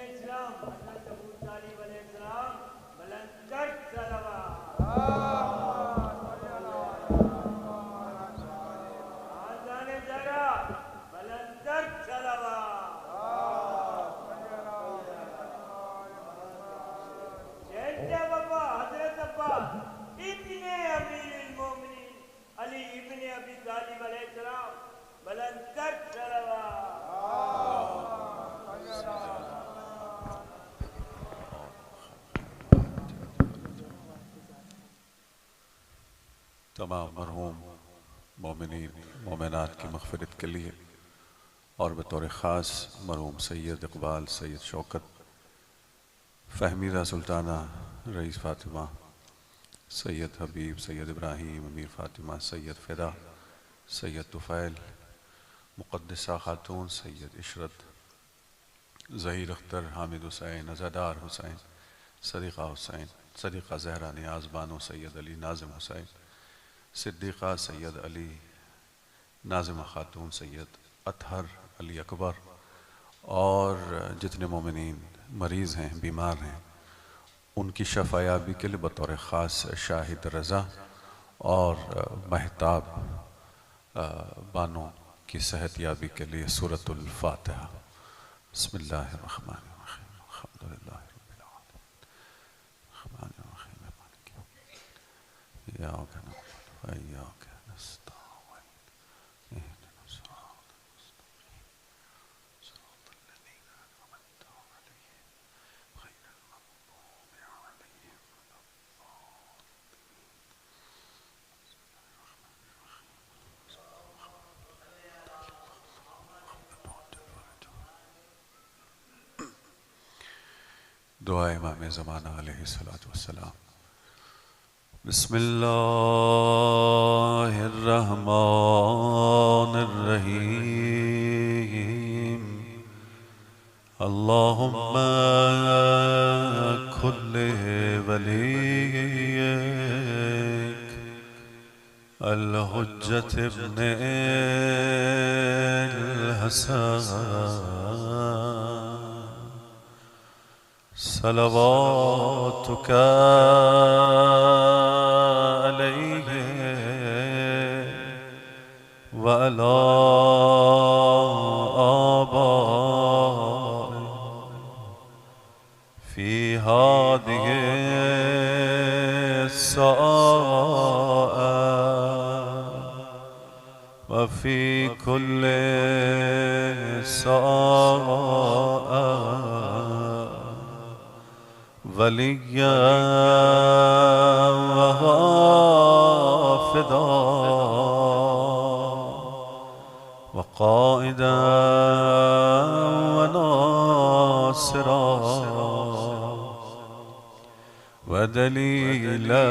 इस्लाम हज़रत अबू तालिब अलैहिस्सलाम बुलंद कर सलावत। आज़ान ज़रा बुलंद कर सलावत। शेर बाबा हज़रत अब्बास इब्ने अमीरुल मोमिनीन अली इब्ने अबी तालिब अलैहिस्सलाम बुलंद कर सलावत। तमाम मरहूम मोमिनीन मोमिनात की मग़फ़िरत के लिए और बतौर ख़ास मरहूम सैयद इक़बाल, सैयद शौकत, फ़हमीदा सुल्ताना, रईस फ़ातिमा, सैयद हबीब, सैयद इब्राहीम, अमीर फ़ातिमा, सैयद फ़िदा, सैयद तुफ़ैल, मुक़द्दसा ख़ातून, सैयद इशरत, ज़हीर अख्तर, हामिद हुसैन, अज़ादार हुसैन, सदीक़ा हुसैन, सदीक़ा ज़हरा, नियाज़ बानो, सैयद अली, नाज़िम हुसैन, सिद्दीक़ा सैयद अली, नाज़िमा ख़ातून, सैयद अतहर अली अकबर और जितने मोमिनीन मरीज़ हैं, बीमार हैं, उनकी शफ़ायाबी के लिए बतौर ख़ास शाहिद रज़ा और महताब बानो की सेहतयाबी के लिए सूरतुल फ़ातिहा। बिस्मिल्लाहिर्रहमानिर्रहीम, अल्हम्दुलिल्लाहि रब्बिल आलमीन, अर्रहमानिर्रहीम, मालिकि यौमिद्दीन, इय्याका नअबुदु व इय्याका नस्तईन, इहदिनस सिरातल मुस्तक़ीम, सिरातल लज़ीना अनअमता अलैहिम, ग़ैरिल मग़्दूबि अलैहिम वलद्दॉल्लीन। दुआ इमाम ज़माना अलैहिस्सलातु वस्सलाम। बिस्मिल्लाहिर्रहमानिर्रहीम। अल्लाहुम्मा कुल्ले वलीयक अल हुज्जत इब्ने अल हसन सलवातुका अलैहि व अला आबाई फी हादिहि अस्साआ व फी कुल्ली साआ वलिया व हाफ़िदा व क़ाइदा व नासिरा व दलीला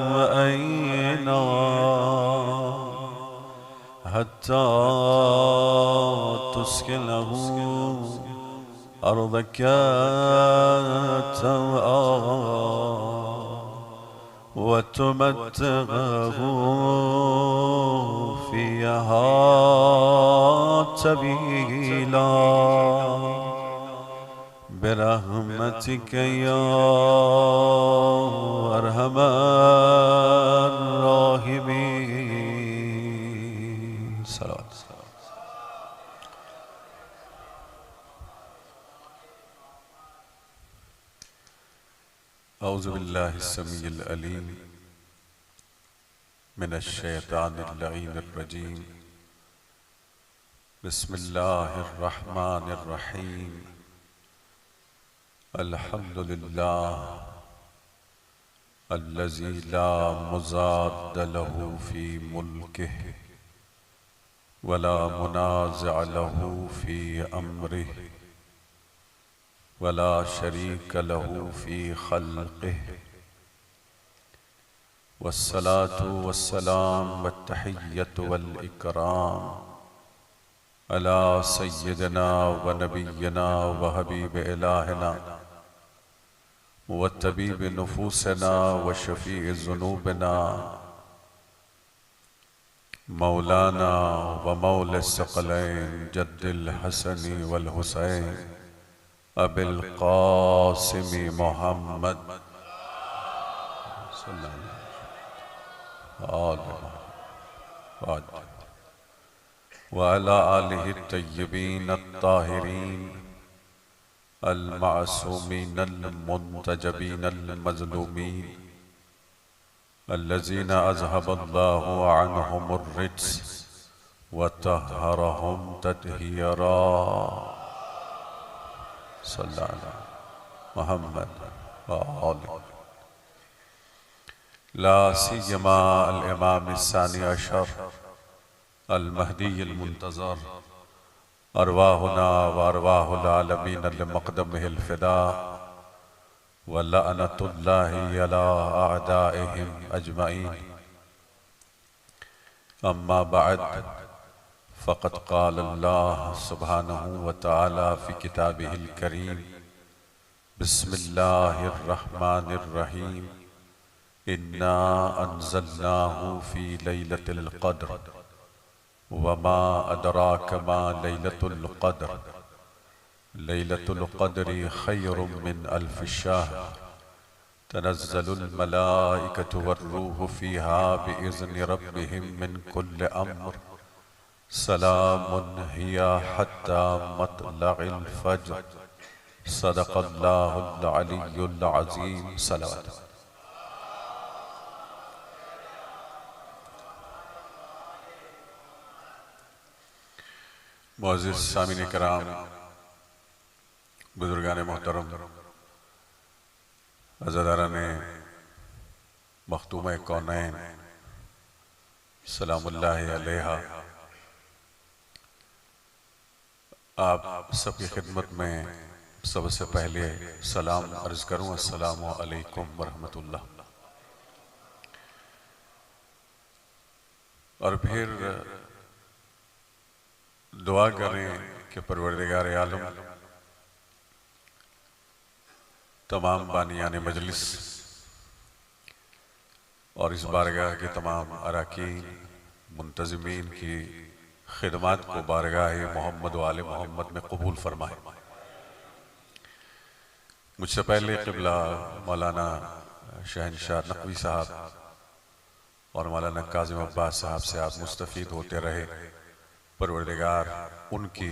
व ऐना हत्ता तुस्किनहु अर्दक तवआ व तुमत्तअहु फ़ीहा तबीला बिरहमतिक या अरहमर राहिमीन। सलात औज़ु बिल्लाहि स्समीइल अलीम मिनश शैतानिर लईनिर रजीम। बिस्मिल्लाहिर्रहमानिर रहीम। अल्हम्दुलिल्लाह अल्लज़ी ला मुज़ाद लहू फ़ी मुल्किही वला मुनाज़िअ लहू फ़ी अम्रिही वला शरीक लहू फ़ी ख़ल्क़िही वस्सलातु वस्सलाम वत्तहिय्यतु वल इकराम अला सय्यिदिना व नबिय्यिना व हबीब इलाहिना व तबीब नुफूसिना व शफ़ीअ ज़ुनूबिना मौलाना व मौला सकलैन जद्दिल हसनी वल हुसैन अबिल क़ासिम मोहम्मद व अला आलिहि तय्यबीन अत्ताहिरीन अल-मासूमीन अल-मुंतजबीन अल-मज़लूमीन अल्लज़ीना अज़हबल्लाहु अन्हुमुर रिज्स व तहहरहुम तत्हीरा। सल्लल्लाहु अलैहि मुहम्मद व आलिहि। ला सियमा अल-इमाम अस्सानी अशर अल-महदी अल-मुंतज़र अरवाहुना व अरवाहुल आलमीन लिमक़दमिहिल फ़िदा व लअनतुल्लाहि अला अअदाइहिम अजमईन। अम्मा बअद फ़क़द क़ाल अल्लाह सुब्हानहु व तआला फ़ी किताबिहिल करीम बिस्मिल्लाहिर रहमानिर रहीम इन्ना अंज़लनाहु फ़ी लैलतिल क़द्र वमा अदराक मा लैलतुल क़द्र लैलतुल क़द्रि खैरुम मिन अल्फ़ि शहर तनज़्ज़लुल मलाइकतु वर्रूहु फ़ीहा बिइज़्नि रब्बिहिम मिन कुल्लि अम्र सलामुन हिया हत्ता मत्लइल फ़ज्र। सदक़ल्लाहुल अलियुल अज़ीम। सलावत। मुअज़्ज़िज़ सामीन किराम, बुजुर्गान मोहतरम, अज़ादाराने मख़तूम कौनैन सलामुल्लाहि अलैहा, आप सबकी खिदमत में सबसे पहले सलाम अर्ज़ करूँ, अस्सलामु अलैकुम वरहमतुल्लाह। और फिर दुआ करें कि परवरदिगार आलम तमाम बानियान मजलिस और इस बारगाह के तमाम अराकीन मुंतज़िमीन की खिदमत को बारगाह मोहम्मद व आले मोहम्मद में कबूल फरमाए। मुझसे पहले क़िबला मौलाना शहनशाह नक़वी साहब और मौलाना काज़िम अब्बास साहब से आप मुस्तफ़ीद होते रहे। परवरदिगार उनकी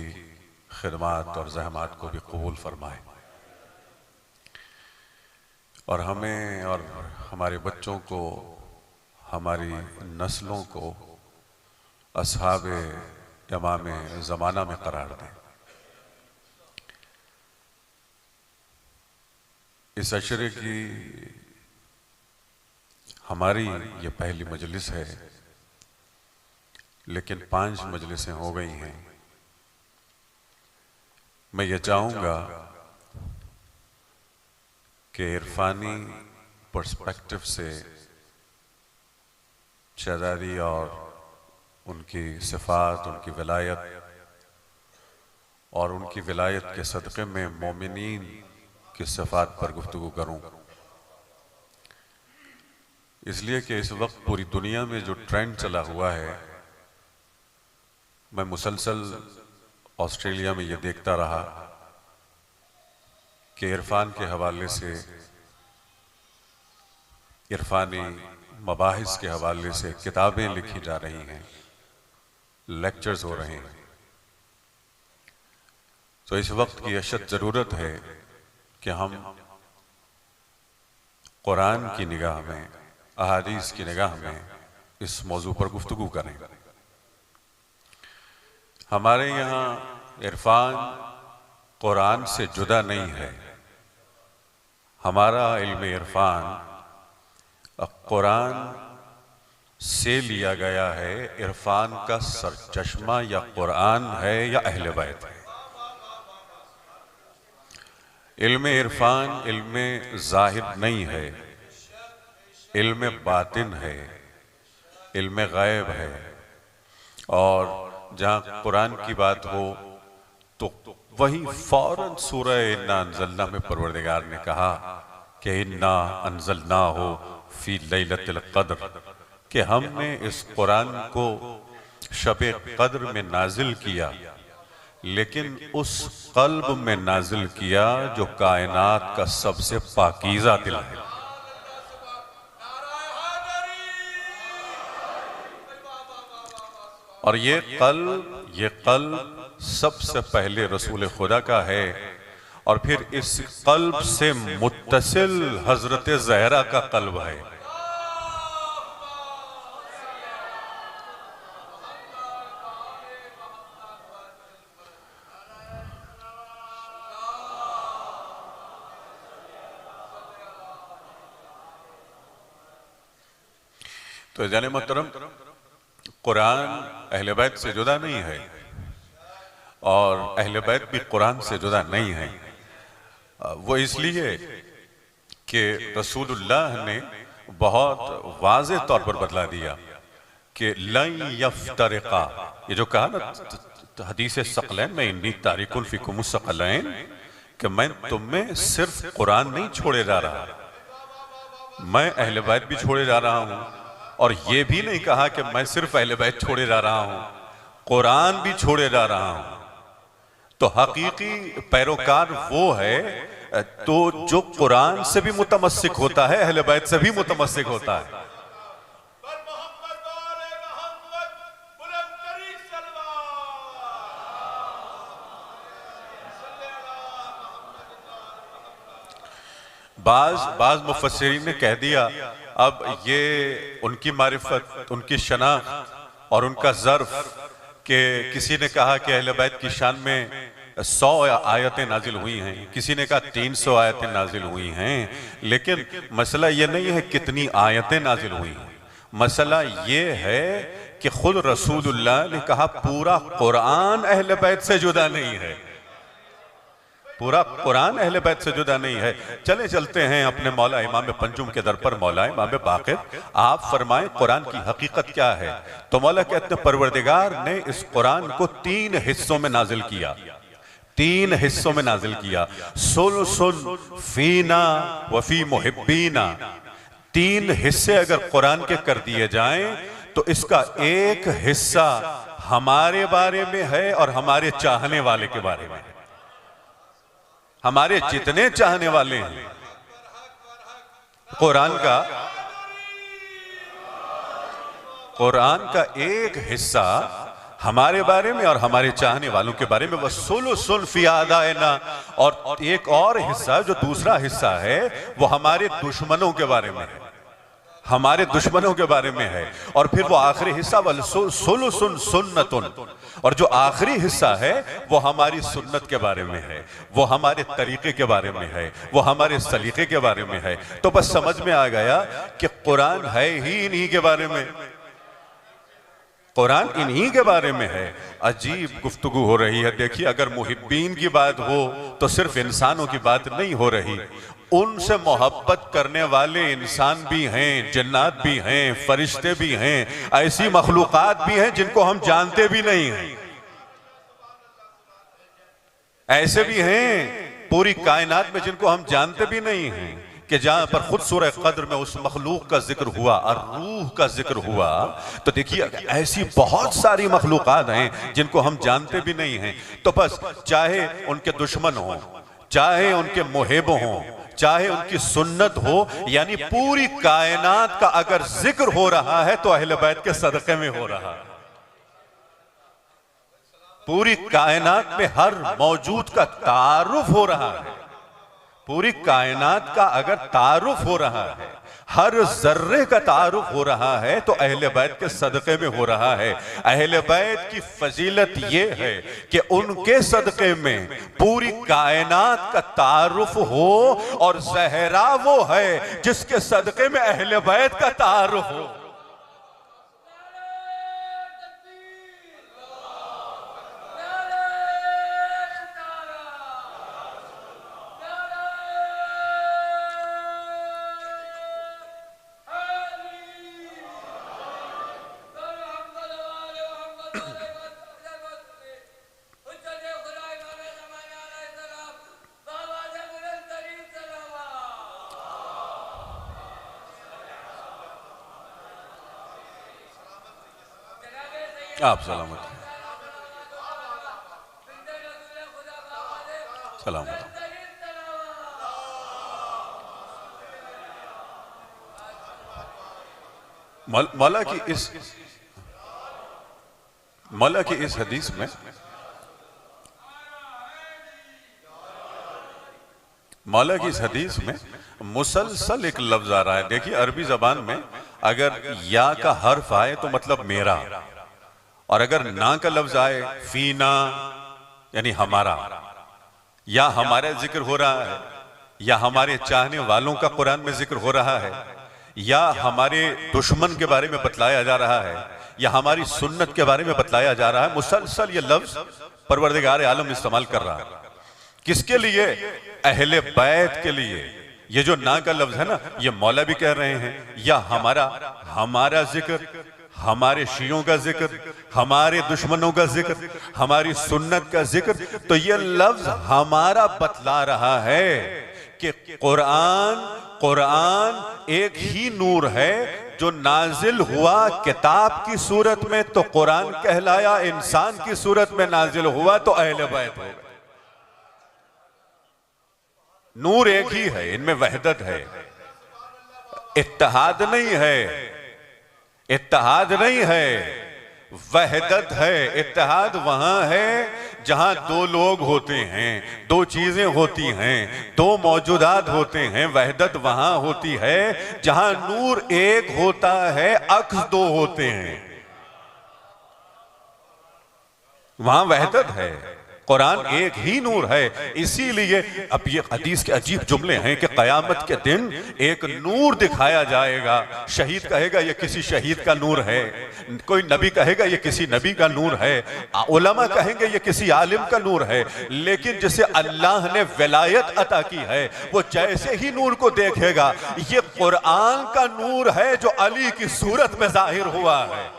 खिदमत और ज़हमत को भी कबूल फरमाए और हमें और हमारे बच्चों को, हमारी नस्लों को अस्हाबे इमाम ज़माना में करार दें। इस अशरे की हमारी ये पहली मजलिस है, लेकिन 5 मजलिसें हो गई हैं। मैं ये चाहूँगा कि इरफानी पर्सपेक्टिव से शहज़ादी और उनकी सिफ़ात, उनकी विलायत और उनकी विलायत के सदक़े में मोमिनीन की सिफ़ात पर गुफ्तगू करूँ, इसलिए कि इस वक्त पूरी दुनिया में जो ट्रेंड चला हुआ है, मैं मुसलसल ऑस्ट्रेलिया में ये देखता रहा कि इरफान के हवाले से, इरफानी मबाहिस के हवाले से किताबें लिखी जा रही हैं, लेक्चर्स हो रहे हैं। तो इस वक्त की अशद ज़रूरत है कि हम कुरान की निगाह में, अहादीस की निगाह में इस मौजू पर गुफ्तगू करें। हमारे यहाँ इरफान कुरान से जुदा नहीं है। हमारा इल्म इरफान कुरान से लिया गया है। इरफान का सरचश्मा या कुरान है या अहले बैत है। इल्म इरफान इल्म ज़ाहिर नहीं है, इल्म बातिन है, इल्म गैब है। और जहाँ कुरान की बात हो तो वही फौरन सूरह इन्ना अंज़लना में परवरदिगार ने कहा कि इन्ना अंज़लनाहु फी लैलतिल क़द्र, कि हमने इस कुरान को शब क़द्र में नाजिल किया। लेकिन उस कल्ब में नाजिल किया जो कायनात का सबसे पाकीज़ा दिल है। और ये कल्ब सबसे पहले रसूल खुदा का है, और फिर इस कल्ब से मुत्तसिल हजरत ज़हरा का कल्ब है। तो जाने मोहतरम, कुरान अहले बैत से जुदा नहीं है और अहले बैत भी कुरान से जुदा नहीं है। वो इसलिए कि रसूलुल्लाह ने बहुत वाज़ेह तौर पर बतला दिया कि लन यफ्तरिका, ये जो कहा ना हदीस सकलैन में, इन्नी तारिकुन फ़ीकुम सकलैन, कि मैं तुम में सिर्फ कुरान नहीं छोड़े जा रहा, मैं अहले बैत भी छोड़े जा रहा हूँ। और ये भी नहीं कहा कि मैं सिर्फ अहले बैत छोड़े जा रहा हूँ, कुरान भी छोड़े जा रहा हूँ। तो हकीकी पैरोकार वो है तो जो कुरान से भी मुतमस्सिक होता है, अहले बैत से भी मुतमस्सिक होता है। बाज मुफस्सिरीन ने कह दिया, अब ये उनकी मारिफत, उनकी शनाख्त और उनका ज़र्फ, के किसी ने कहा कि अहले बैत की शान में 100 आयतें नाजिल हुई हैं, किसी ने कहा 300 आयतें नाजिल हुई हैं। लेकिन मसला ये नहीं है कितनी आयतें नाजिल हुई हैं, मसला ये है कि खुद रसूलुल्लाह ने कहा पूरा कुरान अहले बैत से जुदा नहीं है, पूरा कुरान अहले बैत से जुदा नहीं है। चलते हैं अपने मौला इमाम पंजुम के दर पर। मौला इमाम बाक़िर, आप फरमाएं कुरान की हकीकत क्या है? तो मौला कहते हैं परवरदिगार ने इस कुरान को 3 हिस्सों में नाजिल किया, 3 हिस्सों में नाजिल किया। सुलसुल फीना वफी मुहिब्बीना, 3 हिस्से अगर कुरान के कर दिए जाएं तो इसका एक हिस्सा हमारे बारे में है और हमारे चाहने वाले के बारे में है। हमारे जितने चाहने वाले हैं कुरान का एक हिस्सा हमारे बारे में और हमारे चाहने वालों के बारे में, वह सुलसुल फी आदाइना, और एक और हिस्सा जो दूसरा हिस्सा है वो हमारे दुश्मनों के बारे में है, हमारे दुश्मनों के बारे में है। और फिर वो आखिरी हिस्सा वल सुलसुन सुन्नतुन, और जो आखिरी हिस्सा है वो हमारी सुन्नत के बारे में है, वो हमारे तरीके के बारे में है, वो हमारे सलीके के बारे में है। तो बस समझ में आ गया कि कुरान है ही इन्हीं के बारे में, कुरान इन्हीं के बारे में है। अजीब गुफ्तगू हो रही है। देखिए, अगर मुहिब्बीन की बात हो तो सिर्फ इंसानों की बात नहीं हो रही, उनसे मोहब्बत करने वाले इंसान भी हैं, जन्नात भी हैं, फरिश्ते भी हैं, ऐसी मखलूकात भी हैं जिनको हम जानते भी नहीं हैं, ऐसे भी हैं पूरी कायनात में जिनको हम जानते भी नहीं हैं। कि जहां पर खुद सूरह क़द्र में उस मखलूक का जिक्र हुआ और रूह का जिक्र हुआ, तो देखिए ऐसी बहुत सारी मखलूकात हैं जिनको हम जानते भी नहीं हैं। तो बस चाहे उनके दुश्मन हों, चाहे उनके मुहिब हों, चाहे उनकी सुन्नत हो, यानी पूरी कायनात का अगर जिक्र हो रहा है तो अहले बैत के सदक़े में हो रहा है। पूरी कायनात में हर मौजूद का तारुफ हो रहा है, पूरी कायनात का अगर तारुफ हो रहा है, हर जर्रे का तारुफ हो रहा है, तो अहले बैत के सदक़े में हो रहा है। अहले बैत की फजीलत ये है कि उनके सदक़े में पूरी कायनात का तारुफ हो, और ज़हरा वो है जिसके सदक़े में अहले बैत का तारुफ हो। आप सलामत। सलाम। मौला की इस हदीस में मुसलसल एक लफ्ज आ रहा है। देखिए अरबी जबान में अगर या का हर्फ आए तो मतलब मेरा, और अगर ना का लफ्ज आए फीना यानी हमारा, या हमारा जिक्र हो रहा है, या हमारे चाहने वालों का कुरान में जिक्र हो रहा है, या हमारे दुश्मन के बारे में बतलाया जा रहा है, या हमारी सुन्नत के बारे में बतलाया जा रहा है, मुसलसल ये लफ्ज परवरदिगार आलम इस्तेमाल कर रहा है। किसके लिए? अहले बैत के लिए। ये जो ना का लफ्ज है ना, ये मौला भी कह रहे हैं, या हमारा जिक्र, हमारे शियों का जिक्र, हमारे दुश्मनों का जिक्र, हमारी सुन्नत का जिक्र, तो ये लफ्ज हमारा बतला रहा है कि कुरान एक ही नूर है जो नाजिल हुआ किताब की सूरत में तो कुरान कहलाया, इंसान की सूरत में नाजिल हुआ तो अहले बैत हो गए। नूर एक ही है, इनमें वहदत है, इत्तेहाद नहीं है, इत्तेहाद नहीं है, वहदत है। इत्तेहाद वहां है जहां दो लोग होते हैं, दो चीजें होती हैं, दो मौजूदात होते हैं। वहदत वहां होती है जहां नूर एक होता है, अक्स दो होते हैं, वहां वहदत है। कुरान एक ही नूर है। इसीलिए अब ये हदीस के अजीब जुमले हैं कि कयामत के दिन एक नूर दिखाया जाएगा। शहीद कहेगा ये किसी शहीद का नूर है, कोई नबी कहेगा ये किसी नबी का नूर है, उलमा कहेंगे ये किसी आलिम का नूर है। लेकिन जिसे अल्लाह ने विलायत अता की है वो जैसे ही नूर को देखेगा, ये कुरान का नूर है जो अली की सूरत में जाहिर हुआ है।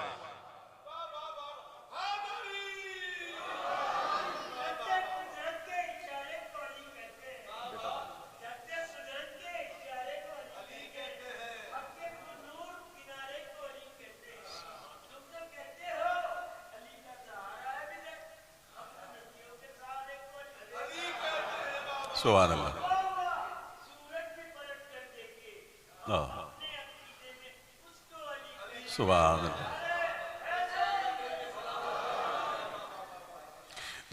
सुभान अल्लाह। सुभान अल्लाह।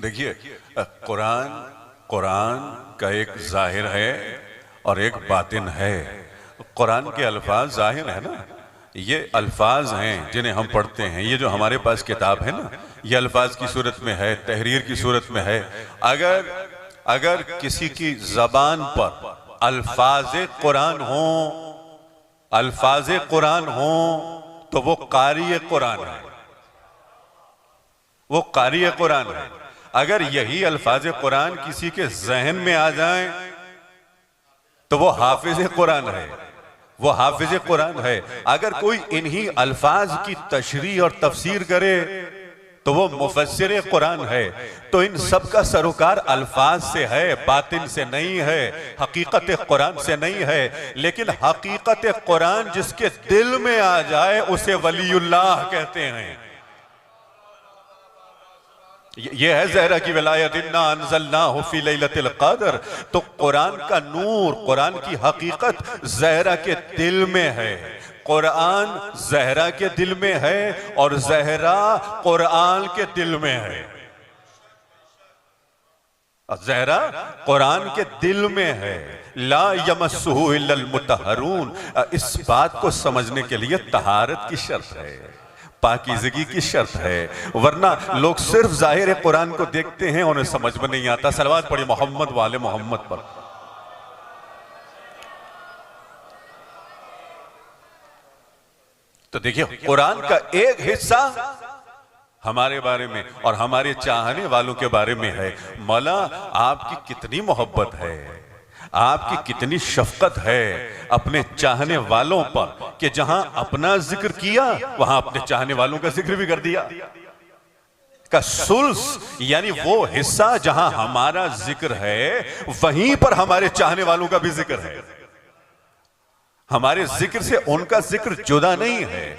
देखिए कुरान का एक जाहिर है और एक बातिन है। कुरान के अल्फाज जाहिर है ना, ये अल्फाज हैं जिन्हें हम पढ़ते हैं। ये जो हमारे पास किताब है ना, ये अल्फाज की सूरत में है, तहरीर की सूरत में है। अगर किसी की जबान पर अल्फाज कुरान हो तो वो कारी कुरान है, वो कारी कुरान है। अगर यही अल्फाज कुरान किसी के जहन में आ जाएं तो वो हाफिज कुरान है, वो हाफिज कुरान है। अगर कोई इन्हीं अल्फाज की तशरीह और तफसीर करे तो वो मुफस्सिर कुरान है। तो इन सब का सरोकार अल्फाज से है, बातिन से नहीं है, हकीकत कुरान से नहीं है। लेकिन हकीकत कुरान जिसके दिल में आ जाए उसे वलीउल्लाह कहते हैं। ये है ज़हरा की विलायत, इन्ना अंज़लनाहु फी लैलतिल क़द्र। तो कुरान का नूर, कुरान की हकीकत ज़हरा के दिल में है। कुरान ज़हरा के दिल में है और ज़हरा कुरान के दिल में है। ज़हरा कुरान के दिल में है। ला यमस्सुहु इल्लल मुतहहरून। इस बात को समझने के लिए तहारत की शर्त है, पाकीज़गी की शर्त है, वरना लोग सिर्फ ज़ाहिर कुरान को देखते हैं, उन्हें समझ में नहीं आता। सलवात पढ़िए मोहम्मद वाले मोहम्मद पर। तो देखिए कुरान का एक हिस्सा हमारे बारे में और हमारे चाहने वालों के बारे में है। मौला आपकी कितनी मोहब्बत है, आपकी कितनी शफकत है अपने चाहने वालों पर कि जहां अपना जिक्र किया वहां अपने चाहने वालों का जिक्र भी कर दिया। का सुल्स यानी वो हिस्सा जहां हमारा जिक्र है वहीं पर हमारे चाहने वालों का भी जिक्र है। हमारे जिक्र से उनका जिक्र जुदा नहीं है।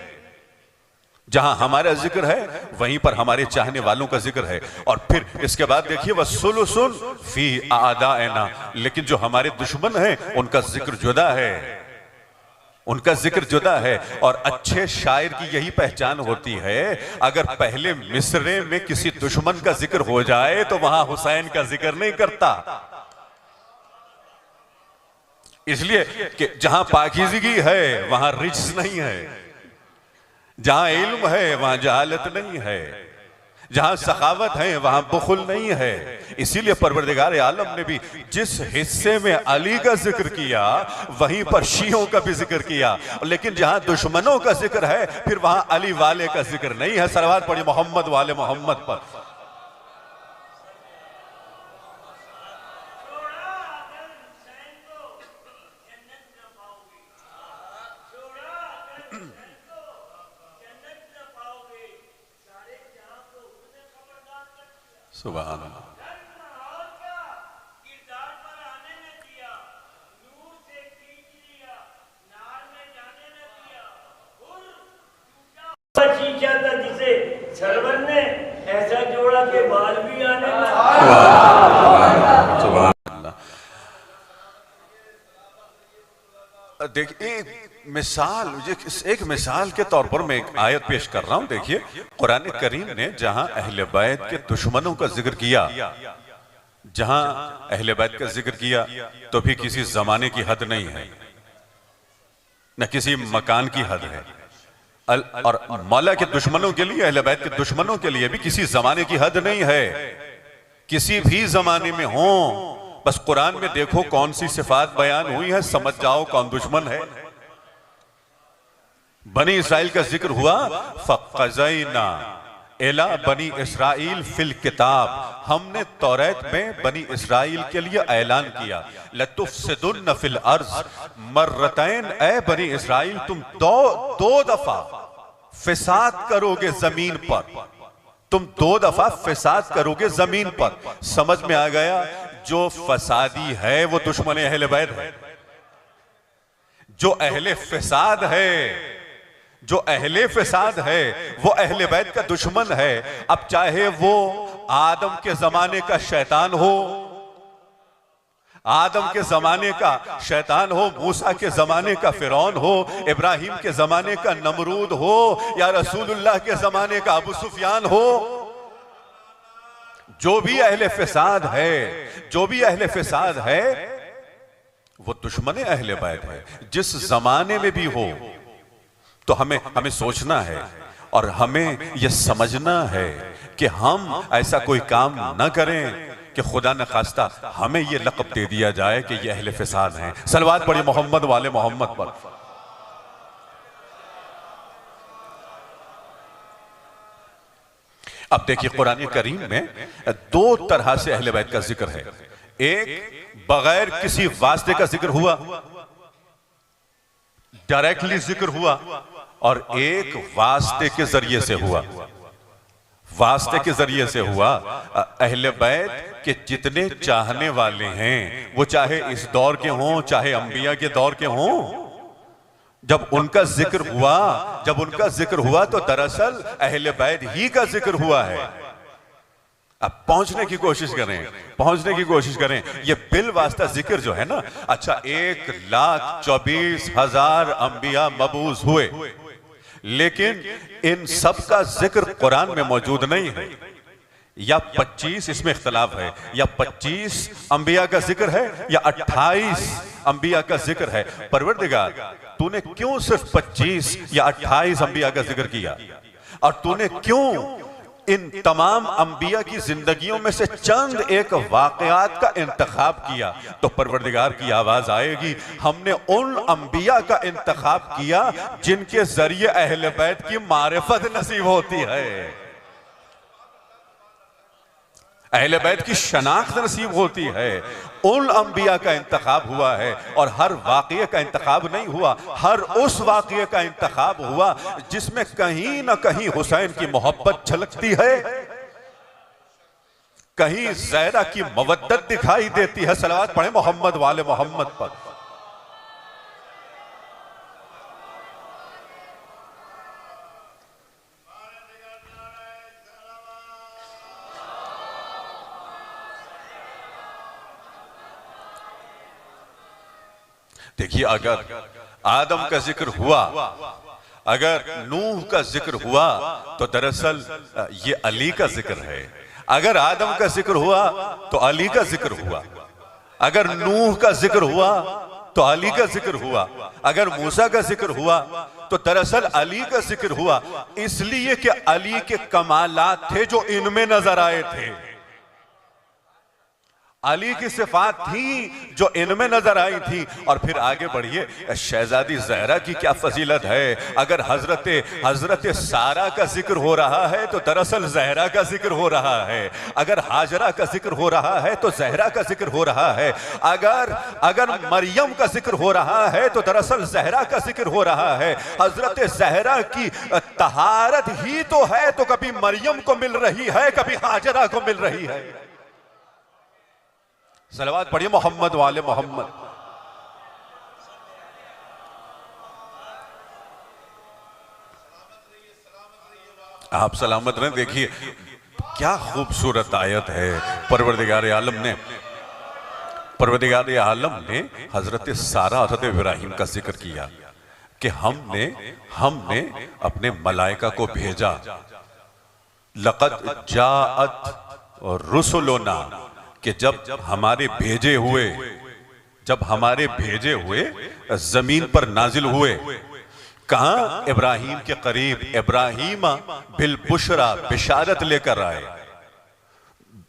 जहां हमारा जिक्र है वहीं पर हमारे चाहने वालों का जिक्र है। और फिर इसके बाद देखिए वसुलुसुन फी आदाएना, लेकिन जो हमारे दुश्मन हैं उनका जिक्र जुदा है, उनका जिक्र जुदा है। और अच्छे शायर की यही पहचान होती है, अगर पहले मिसरे में किसी दुश्मन का जिक्र हो जाए तो वहां हुसैन का जिक्र नहीं करता, इसलिए कि जहां पाकीज़गी है वहां रिज्स नहीं है, जहां इल्म है वहां जहालत नहीं है, जहां सखावत है वहां बुखुल नहीं है। इसीलिए परवरदिगार आलम ने भी जिस हिस्से में अली का जिक्र किया वहीं पर शियों का भी जिक्र किया, लेकिन जहां दुश्मनों का जिक्र है फिर वहां अली वाले का जिक्र नहीं है। सलवात पढ़िए मोहम्मद वाले मोहम्मद पर। सुभान अल्लाह। शीशा था जिसे सरवर ने ऐसा जोड़ा के बाल भी आने देखिए मिसाल, एक मिसाल के तौर पर मैं एक आयत पेश कर रहा हूं। देखिए कुरान करीम ने जहां अहले बैत के दुश्मनों का जिक्र किया, जहां अहले बैत का जिक्र किया तो भी किसी जमाने की हद नहीं है, न किसी मकान की हद है। और मौला के दुश्मनों के लिए, अहले बैत के दुश्मनों के लिए भी किसी जमाने की हद नहीं है। किसी भी जमाने में हो, बस कुरान में देखो कौन सी सिफात बयान हुई है, समझ जाओ कौन दुश्मन है। बनी इसराइल का जिक्र हुआ, फ़क़ज़ैना इला बनी इसराइल फिल किताब, हमने तौरात में बनी इसराइल के लिए ऐलान किया, लतुफ़सिदुन्न फिल अर्ज़ मर्रतैन, ए बनी इसराइल तुम दो दफा फिसाद करोगे जमीन पर, तुम 2 दफा फिसाद करोगे जमीन पर। समझ में आ गया, जो फसादी है वो दुश्मन अहले बैत है, जो अहले फिसाद है, जो अहले फिसाद है वो अहले बैत का दुश्मन है। अब चाहे वो आदम के जमाने का शैतान हो, आदम के जमाने का शैतान हो, मूसा के जमाने का फिरौन हो, इब्राहिम के जमाने का नमरूद हो, या रसूलुल्लाह के जमाने का अबू सुफियान हो, जो भी अहले फिसाद है, जो भी अहले फिसाद है वो दुश्मन अहले बैत है, जिस जमाने में भी हो। तो हमें सोचना है और हमें यह समझना है कि हम ऐसा कोई काम न करें कि खुदा न खास्ता हमें यह लक़ब दे दिया जाए कि ये अहले फिसाद हैं। सलवात पढ़िए मोहम्मद वाले मोहम्मद पर। अब देखिए कुरान करीम में 2 तरह से अहले बैत का जिक्र है। एक बगैर किसी वास्ते का जिक्र हुआ, डायरेक्टली जिक्र हुआ, और एक वास्ते के जरिए से हुआ। वास्ते के जरिए से हुआ। अहले बैत के जितने चाहने वाले हैं, वो चाहे इस दौर के हों चाहे अंबिया के दौर के हों, जब उनका जिक्र हुआ तो दरअसल अहले बैत ही का जिक्र हुआ है। अब पहुंचने की कोशिश करें, ये बिल वास्ता जिक्र जो है ना, अच्छा 1,24,000 अंबिया मबूस हुए, लेकिन इन सब का जिक्र कुरान में मौजूद नहीं है। या 25, इसमें इख्तलाफ है, या 25 अंबिया का जिक्र है या 28 अंबिया का जिक्र है। परवरदिगार तूने क्यों सिर्फ 25 या 28 अंबिया का जिक्र किया, और तूने क्यों इन तमाम अंबिया की जिंदगियों में से चंद एक वाकयात का इंतखाब किया? तो परवरदिगार की आवाज आएगी, हमने उन अंबिया का इंतखाब किया जिनके जरिए अहले बैत की मारिफत नसीब होती है, अहले बैत की शनाख्त नसीब होती है। उन अंबिया का इंतखाब हुआ है, और हर वाक़ये का इंतखाब नहीं हुआ, हर उस वाक़ये का इंतखाब हुआ जिसमें कहीं ना कहीं हुसैन की मोहब्बत झलकती है, कहीं ज़ैरा की मवद्दत दिखाई देती है। सलावत पढ़े मोहम्मद वाले मोहम्मद पर। देखिए, अगर आदम का जिक्र हुआ, अगर नूह का जिक्र हुआ, तो दरअसल ये अली का जिक्र है। अगर आदम का जिक्र हुआ तो अली का जिक्र हुआ, अगर नूह का जिक्र हुआ तो अली का जिक्र हुआ, अगर मूसा का जिक्र हुआ तो दरअसल अली का जिक्र हुआ, इसलिए कि अली के कमालात थे जो इनमें नजर आए थे। अली की सिफात थी जो इनमें नजर आई थी। और फिर आगे बढ़िए, शहजादी ज़हरा की क्या फजीलत है। अगर हजरत सारा का जिक्र हो रहा है तो दरअसल ज़हरा का जिक्र हो रहा है। अगर हाजरा का जिक्र हो रहा है तो ज़हरा का जिक्र हो रहा है। अगर मरियम का जिक्र हो रहा है तो दरअसल ज़हरा का जिक्र हो रहा है। हजरत ज़हरा की तहारत ही तो है, तो कभी मरियम को मिल रही है, कभी हाजरा को मिल रही है। सलवात पढ़िए मोहम्मद वाले मोहम्मद। आप सलामत रहें। देखिए क्या खूबसूरत आयत है। परवरदिगार आलम ने हजरत सारा हजरत इब्राहिम का जिक्र किया कि हमने अपने मलाइका को भेजा। लक़द जाअत रुसुलुना, कि जब हमारे भेजे हुए जमीन पर नाजिल हुए। कहां? इब्राहिम के करीब। इब्राहिम बिल बुशरा, बिशारत लेकर आए।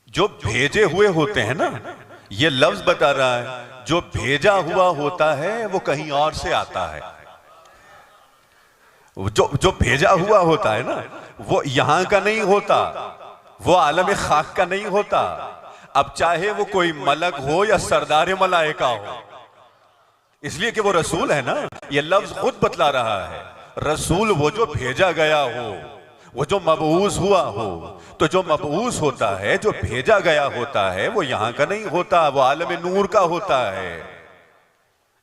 जो भेजे हुए होते हैं ना, ये लफ्ज बता रहा है, जो भेजा हुआ होता है वो कहीं और से आता है। जो भेजा हुआ होता है ना, वो यहां का नहीं होता, वो आलम खाक का नहीं होता। अब चाहे वो कोई मलक हो या सरदार मलाइका हो, इसलिए कि वो रसूल है ना। ये लफ्ज खुद बतला रहा है, रसूल वो जो भेजा गया हो, वो जो मबऊस हुआ हो। तो जो मबऊस होता है, जो भेजा गया होता है, वो यहां का नहीं होता, वो आलम नूर का होता है।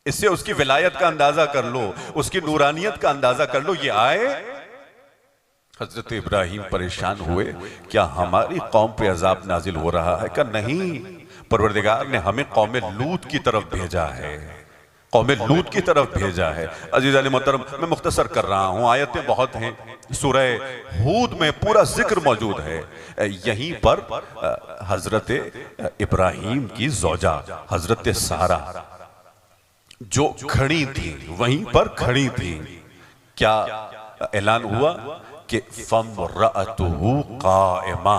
इससे उसकी विलायत का अंदाजा कर लो, उसकी नूरानियत का अंदाजा कर लो। ये आए, हजरत इब्राहिम परेशान हुए, क्या हमारी कौम पे अजाब नाजिल हो रहा है? क्या नहीं, परवरदिगार ने हमें कौम लूत की तरफ भेजा है, कौम लूत की तरफ भेजा है। अजीज़ान मोहतरम, मैं मुख्तसर कर रहा हूँ, आयतें बहुत हैं। सूरह हूद में पूरा जिक्र मौजूद है। यहीं पर हजरत इब्राहिम की ज़ौजा हजरत सारा जो खड़ी थी, वहीं पर खड़ी थी। क्या ऐलान हुआ कि फमरअतुहु काइमा,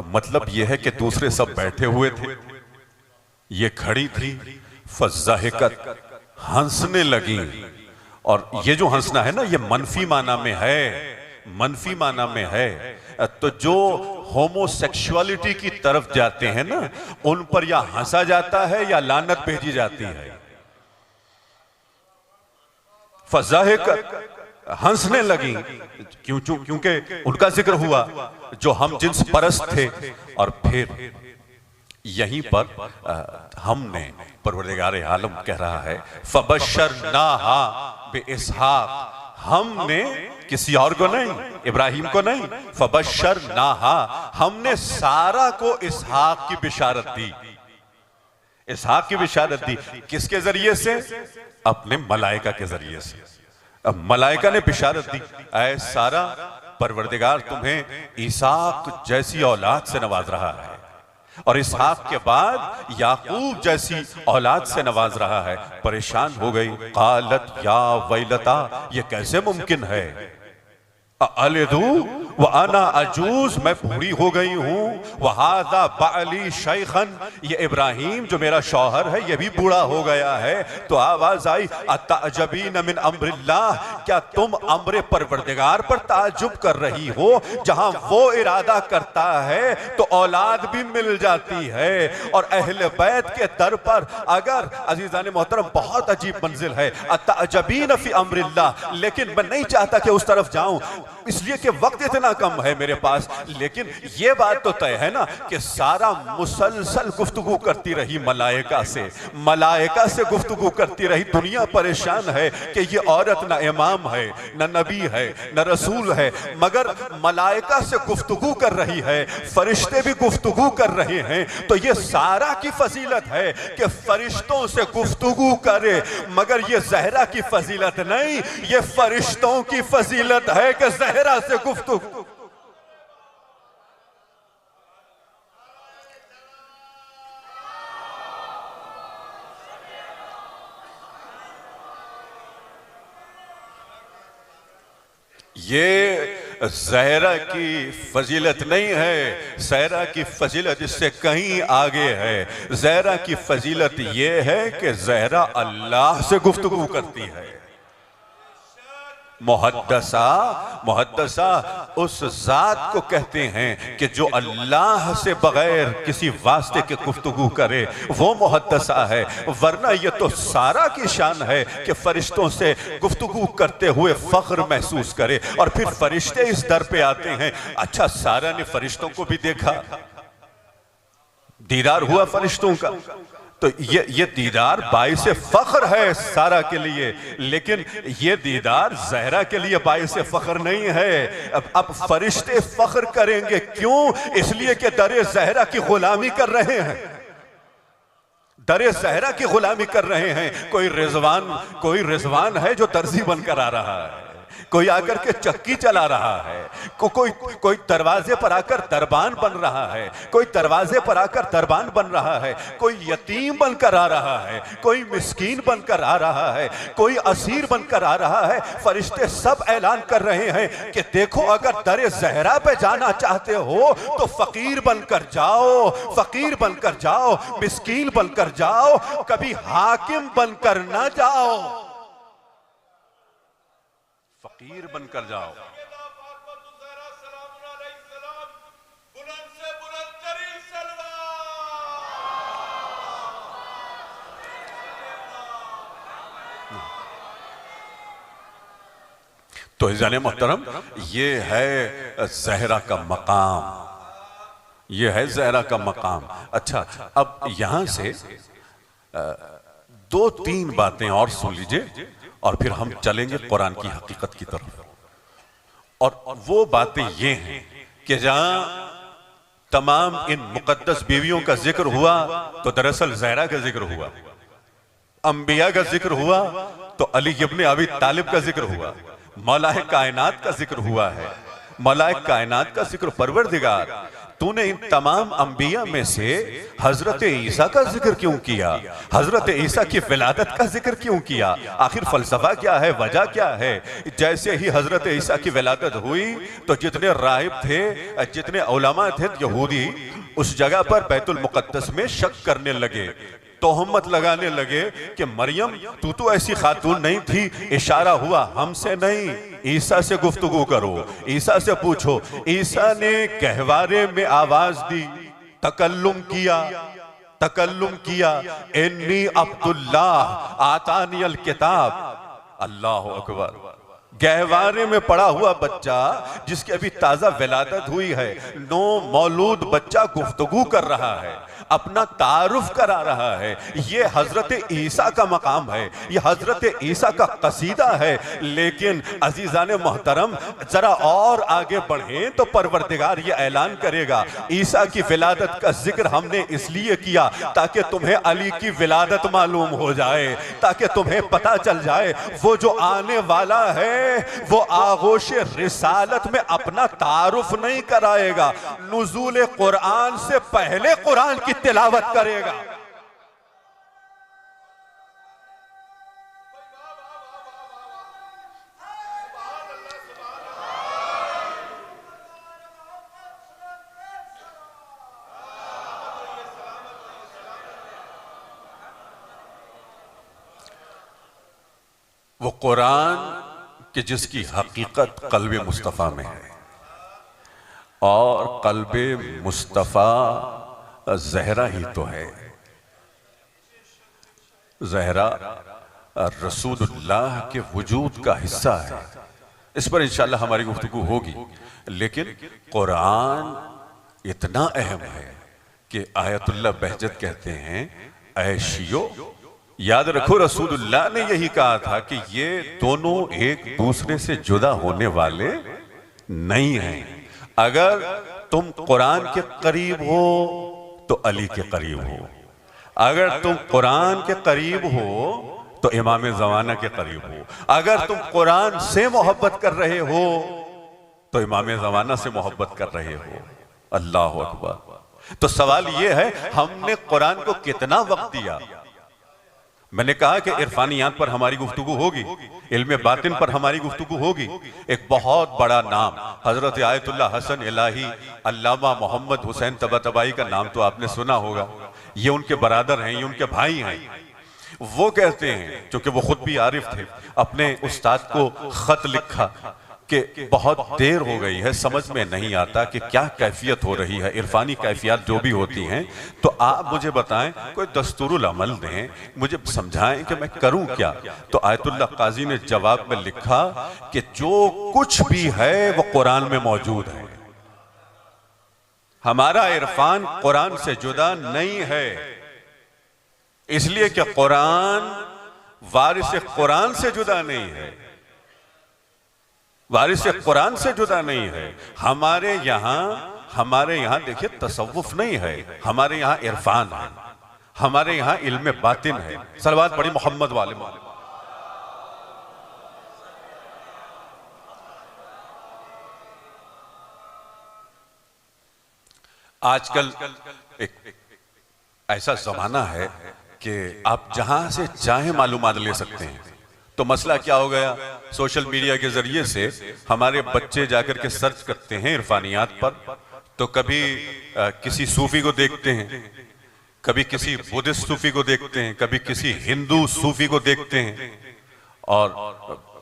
मतलब यह है कि दूसरे सब बैठे हुए थे, ये खड़ी थी। फज़ाहिकत, हंसने लगी। और ये जो हंसना है ना, ये मनफी माना में है, मनफी माना में है। तो जो होमोसेक्सुअलिटी की तरफ जाते हैं ना, उन पर या हंसा जाता है या लानत भेजी जाती है। फज़ाहिकत, हंसने लगी, क्योंकि उनका जिक्र हुआ जो हम जिन्स परस्त थे। और फिर यहीं पर हमने, परवरदिगार आलम कह रहा है, फबशरनाहा बिइस्हाक, हमने किसी और को नहीं, इब्राहिम को नहीं, फबशरनाहा, हमने सारा को इसहाक की बिशारत दी। इसहाक की बिशारत दी किसके जरिए से? अपने मलाइका के जरिए से। अब मलाइका ने बिशारत दी, ऐ सारा, परवरदिगार तुम्हें इसहाक जैसी औलाद से नवाज रहा है, और इसहाक के बाद याकूब जैसी औलाद से नवाज रहा है। परेशान हो गई। कालत या वैलता, ये कैसे मुमकिन है? अलिदू व अना अजूज, मैं बूढ़ी हो गई हूँ। वहादा बाली शैखन, ये इब्राहिम जो मेरा शौहर है ये भी बूढ़ा हो गया है। तो आवाज आई, अतअजबीन मिन अम्रिल्लाह, क्या तुम अम्र परवरदिगार पर ताजुब कर रही हो? जहां वो इरादा करता है तो औलाद भी मिल जाती है। और अहले बैत के दर पर अगर, अजीजान मोहतरम, बहुत अजीब मंजिल है, अतअजबीन फी अम्रिल्लाह, लेकिन मैं नहीं चाहता कि उस तरफ जाऊं, इसलिए कि वक्त इतना इतना कम है मेरे पास, लेकिन ये बात तो तय है ना कि सारा मुसलसल गुफ्तगू करती रही मलाइका से गुफ्तगू करती रही। दुनिया परेशान है कि ये औरत न इमाम है, न नबी है, न रसूल है, मगर मलाइका से गुफ्तगू कर रही है, फरिश्ते भी गुफ्तगू कर रहे हैं। तो ये सारा की फजीलत है कि फरिश्तों से गुफ्तगू करे, मगर ये ज़हरा की फजीलत नहीं, ये फरिश्तों की फजीलत है कि ज़हरा से गुफ्तगू। ये ज़हरा की फजीलत नहीं है, ज़हरा की फजीलत इससे कहीं आगे है। ज़हरा की फजीलत ये है कि ज़हरा अल्लाह से गुफ्तगू करती है। मुहद्दसा उस जात को कहते हैं कि जो अल्लाह से बगैर किसी वास्ते के गुफ्तगू करे, वो मुहद्दसा है। वरना ये तो सारा की शान है कि फरिश्तों से गुफ्तगू करते हुए फख्र महसूस करे। और फिर फरिश्ते इस दर पे आते हैं। अच्छा, सारा ने फरिश्तों को भी देखा, दीदार हुआ फरिश्तों का, तो ये दीदार बाइसे फख्र है सारा के लिए, लेकिन ये दीदार ज़हरा के लिए बाइसे फख्र नहीं है। अब फरिश्ते फख्र करेंगे क्यों? इसलिए कि दरे ज़हरा की गुलामी कर रहे हैं, दरे ज़हरा की गुलामी कर रहे हैं। कोई रिजवान है जो दर्जी बनकर आ रहा है, कोई आकर के चक्की चला रहा है, कोई दरवाजे पर आकर दरबान बन रहा है, कोई दरवाजे पर आकर दरबान बन रहा है, कोई यतीम बनकर आ रहा है, कोई मिस्कीन बनकर आ रहा है, कोई असीर बनकर आ रहा है। फरिश्ते सब ऐलान कर रहे हैं कि देखो, अगर दरे ज़हरा पे जाना चाहते हो तो फकीर बनकर जाओ, फकीर बनकर जाओ, मिस्कीन बनकर जाओ, कभी हाकिम बनकर ना जाओ, फकीर बनकर जाओ। तो इज़ाने मोहतरम, ये है ज़हरा का मकाम, ये है ज़हरा का मकाम। अच्छा, अब यहां से 2-3 बातें और सुन लीजिए और फिर हम चलेंगे कुरान की हकीकत की तरफ। और वो बातें ये हैं कि जहां तमाम इन मुकद्दस बीवियों का जिक्र हुआ तो दरअसल ज़हरा का जिक्र हुआ, अंबिया का जिक्र हुआ तो अली इब्न अबी तालिब का जिक्र हुआ, मौलाए कायनात का जिक्र हुआ है, मौलाए कायनात का जिक्र परवरदिगार, तूने इन तमाम अंबिया में से हजरत ईसा का जिक्र क्यों किया? हजरत ईसा की विलादत का जिक्र क्यों किया? आखिर फलसफा क्या है, वजह क्या है? जैसे ही हजरत ईसा की विलादत हुई तो जितने राहिब थे, जितने उलमा थे यहूदी, उस जगह पर बैतुल मुकद्दस में शक करने लगे, तोहमत लगाने लगे कि मरियम तू तो ऐसी खातून नहीं थी। इशारा हुआ हमसे नहीं, ईसा से गुफ्तगू करो, ईसा से पूछो। ईसा ने गहवारे में आवाज दी, तकल्लुम किया, इन्नी अब्दुल्लाह आतानी अल किताब। अल्लाह अकबर। गहवारे में पड़ा हुआ बच्चा जिसकी अभी ताजा विलादत हुई है, नो मौलूद बच्चा गुफ्तगू कर रहा है, अपना तारुफ करा रहा है। ये हजरत ईसा का मकाम है, ये हजरत ईसा का कसीदा है। लेकिन अजीजाने मोहतरम, जरा और आगे बढ़े तो परवरदिगार ये ऐलान करेगा, ईसा की विलादत का जिक्र हमने इसलिए किया ताकि तुम्हें अली की विलादत मालूम हो जाए, ताकि तुम्हें पता चल जाए वो जो आने वाला है वो आगोश रिसालत में अपना तारुफ नहीं कराएगा, नुज़ूल कुरान से पहले कुरान की तिलावत करेगा। वो कुरान कि जिसकी हकीकत क़ल्बे मुस्तफ़ा में है, और क़ल्बे मुस्तफ़ा ज़हरा ही तो है। ज़हरा रसूलुल्लाह के वजूद का हिस्सा है, इस पर इंशाअल्लाह हमारी गुफ्तगू होगी। लेकिन कुरान इतना अहम है कि आयतुल्लाह बहजत कहते हैं, ऐ शियो, याद रखो रसूलुल्लाह ने यही कहा था कि ये दोनों एक दूसरे से जुदा होने वाले नहीं हैं। अगर तुम कुरान के करीब हो तो अली के करीब हो, अगर तुम कुरान के करीब हो तो इमाम ज़माना के करीब हो, अगर तुम कुरान से मोहब्बत कर रहे हो तो इमाम ज़माना से मोहब्बत कर रहे हो। अल्लाह अकबर। तो सवाल यह है, हमने कुरान को कितना वक्त दिया? मैंने कहा कि इरफानियात पर हमारी गुफ्तगू होगी, इल्म बातिन पर हमारी गुफ्तगू होगी। एक बहुत बड़ा नाम हजरत आयतुल्लाह हसन इलाही अल्लामा मोहम्मद हुसैन तबातबाई का नाम तो आपने सुना होगा। ये उनके बरादर हैं, ये उनके भाई हैं। वो कहते हैं, क्योंकि वो खुद भी आरिफ थे, अपने उस्ताद को खत लिखा कि बहुत देर हो गई है, समझ में नहीं आता कि क्या कैफियत हो रही है, इरफानी कैफियत जो भी होती हैं, तो आप मुझे बताएं, कोई दस्तूरुल अमल दें, मुझे समझाएं कि मैं करूं क्या। तो आयतुल्लाह काजी ने जवाब में लिखा कि जो कुछ भी है वो कुरान में मौजूद है। हमारा इरफान कुरान से जुदा नहीं है, इसलिए कि कुरान वारिस कुरान से जुदा नहीं है, वारिस कुरान से जुदा नहीं है। हमारे यहां देखिए तसव्वुफ नहीं है, हमारे यहां इरफान है, हमारे यहां इल्म बातिन है। सलवात पढ़ी मोहम्मद वाले। आजकल एक ऐसा जमाना है कि आप जहां से चाहे मालूमात ले सकते हैं। तो मसला क्या हो गया, सोशल मीडिया के जरिए से हमारे बच्चे जाकर के सर्च करते हैं इरफानियात पर, तो कभी किसी सूफी को देखते हैं, कभी किसी बुद्धिस्ट सूफी को देखते हैं, कभी किसी हिंदू सूफी को देखते हैं, और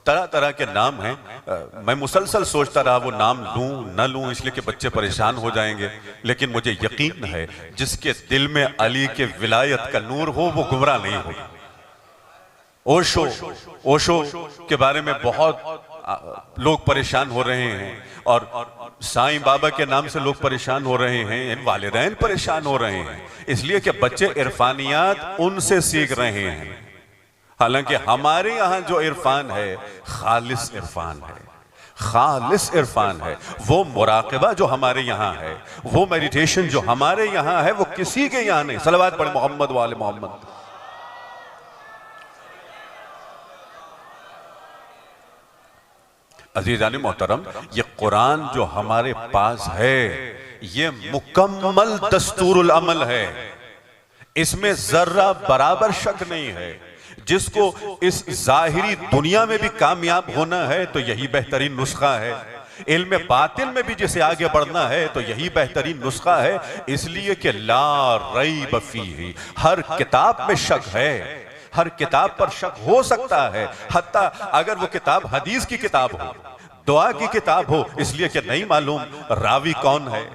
तरह तरह के नाम हैं। मैं मुसलसल सोचता रहा वो नाम लूं न लूं, इसलिए कि बच्चे परेशान हो जाएंगे। लेकिन मुझे यकीन है जिसके दिल में अली के विलायत का नूर हो वो गुमराह नहीं होगा। ओशो के बारे में बहुत लोग परेशान हो रहे हैं, और साईं बाबा के नाम से लोग परेशान हो रहे हैं, वालिदैन परेशान हो रहे हैं, इसलिए कि बच्चे इरफानियात उनसे सीख रहे हैं। हालांकि हमारे यहां जो इरफान है खालिस इरफान है, खालिस इरफान है। वो मुराक़बा जो हमारे यहां है, वो मेडिटेशन जो हमारे यहां है, वो किसी के यहां नहीं। सलवात पढ़े मोहम्मद वाले मोहम्मद। अजीज़ान मोहतरम, ये कुरान जो हमारे पास है ये मुकम्मल दस्तूरुल अमल है, इसमें जर्रा बराबर शक नहीं है। जिसको इस जाहिरी दुनिया में भी कामयाब होना है तो यही बेहतरीन नुस्खा है, इल्म बातिन में भी जिसे आगे बढ़ना है तो यही बेहतरीन नुस्खा है। इसलिए कि ला रैब फीही, हर किताब में शक है, हर किताब पर शक हो सकता है, हत्ता अगर वो किताब हदीस की किताब हो, दुआ की किताब हो, इसलिए कि नहीं मालूम रावी कौन है,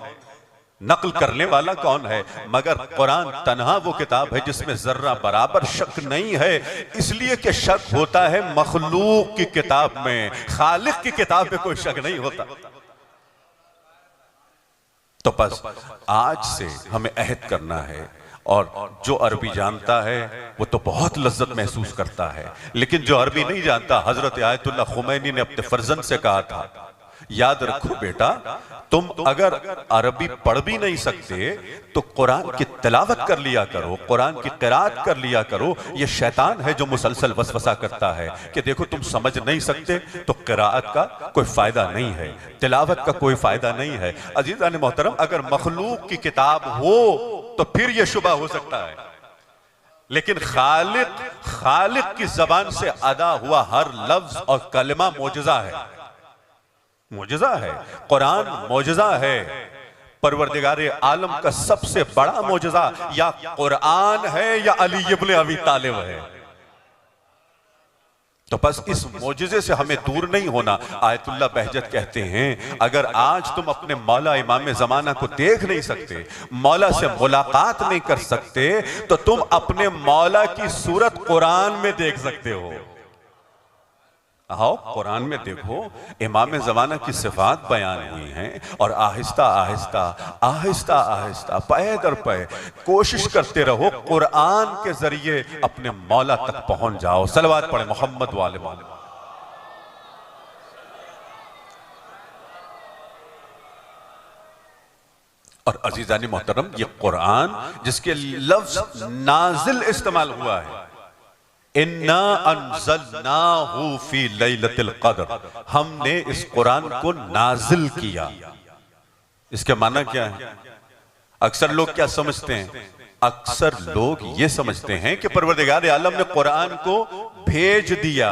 नकल करने वाला कौन है। मगर कुरान तन्हा वो किताब है जिसमें जर्रा बराबर शक नहीं है, इसलिए कि शक होता है मखलूक की किताब में, खालिक की किताब में कोई शक नहीं होता। तो बस आज से हमें अहद करना है, और जो अरबी जानता है वो तो बहुत लज्जत महसूस करता है, लेकिन जो अरबी नहीं जानता, हजरत आयतुल्लाह खुमैनी ने अपने फर्जंद से कहा था, याद रखो बेटा, तुम अगर अरबी पढ़ भी नहीं सकते तो कुरान की तिलावत कर लिया करो, कुरान की क़िराअत कर लिया करो। ये शैतान है जो मुसलसल वसवसा करता है कि देखो तुम समझ नहीं सकते तो क़िराअत का कोई फायदा नहीं है, तिलावत का कोई फायदा नहीं है। अजीज़ान मोहतरम, अगर मखलूक की किताब हो तो फिर यह शुबा हो सकता है, लेकिन खालिक की जबान से अदा हुआ हर लफ्ज और कलमा मोजज़ा है, मोजज़ा है। कुरान मोजज़ा है, परवरदिगारे आलम का सबसे बड़ा मोजज़ा या कुरान है या अली इब्न अबी तालिब है। तो बस इस मोजज़े से हमें दूर नहीं होना। आयतुल्लाह बहजत कहते हैं, अगर आज तुम अपने मौला इमाम ज़माना को देख नहीं सकते, मौला से मुलाकात नहीं कर सकते, तो तुम अपने मौला की सूरत कुरान में देख सकते हो। आओ कुरान में देखो, इमाम ज़माना की सिफात बयान हुई हैं और आहिस्ता आहिस्ता आहिस्ता आहिस्ता पै दर पै कोशिश करते रहो कुरान के जरिए अपने मौला तक पहुंच जाओ। सलवात पढ़े मोहम्मद वाले मोहम्मद। और अजीजानी मोहतरम, ये कुरान जिसके लफ्ज नाजिल इस्तेमाल हुआ है, इन्ना अंज़लनाहु फी लैलतिल क़द्र, हमने इस कुरान को नाजिल किया। इसके माना क्या है? अक्सर लोग क्या समझते हैं? अक्सर लोग ये समझते हैं कि परवरदिगार आलम ने कुरान को भेज दिया।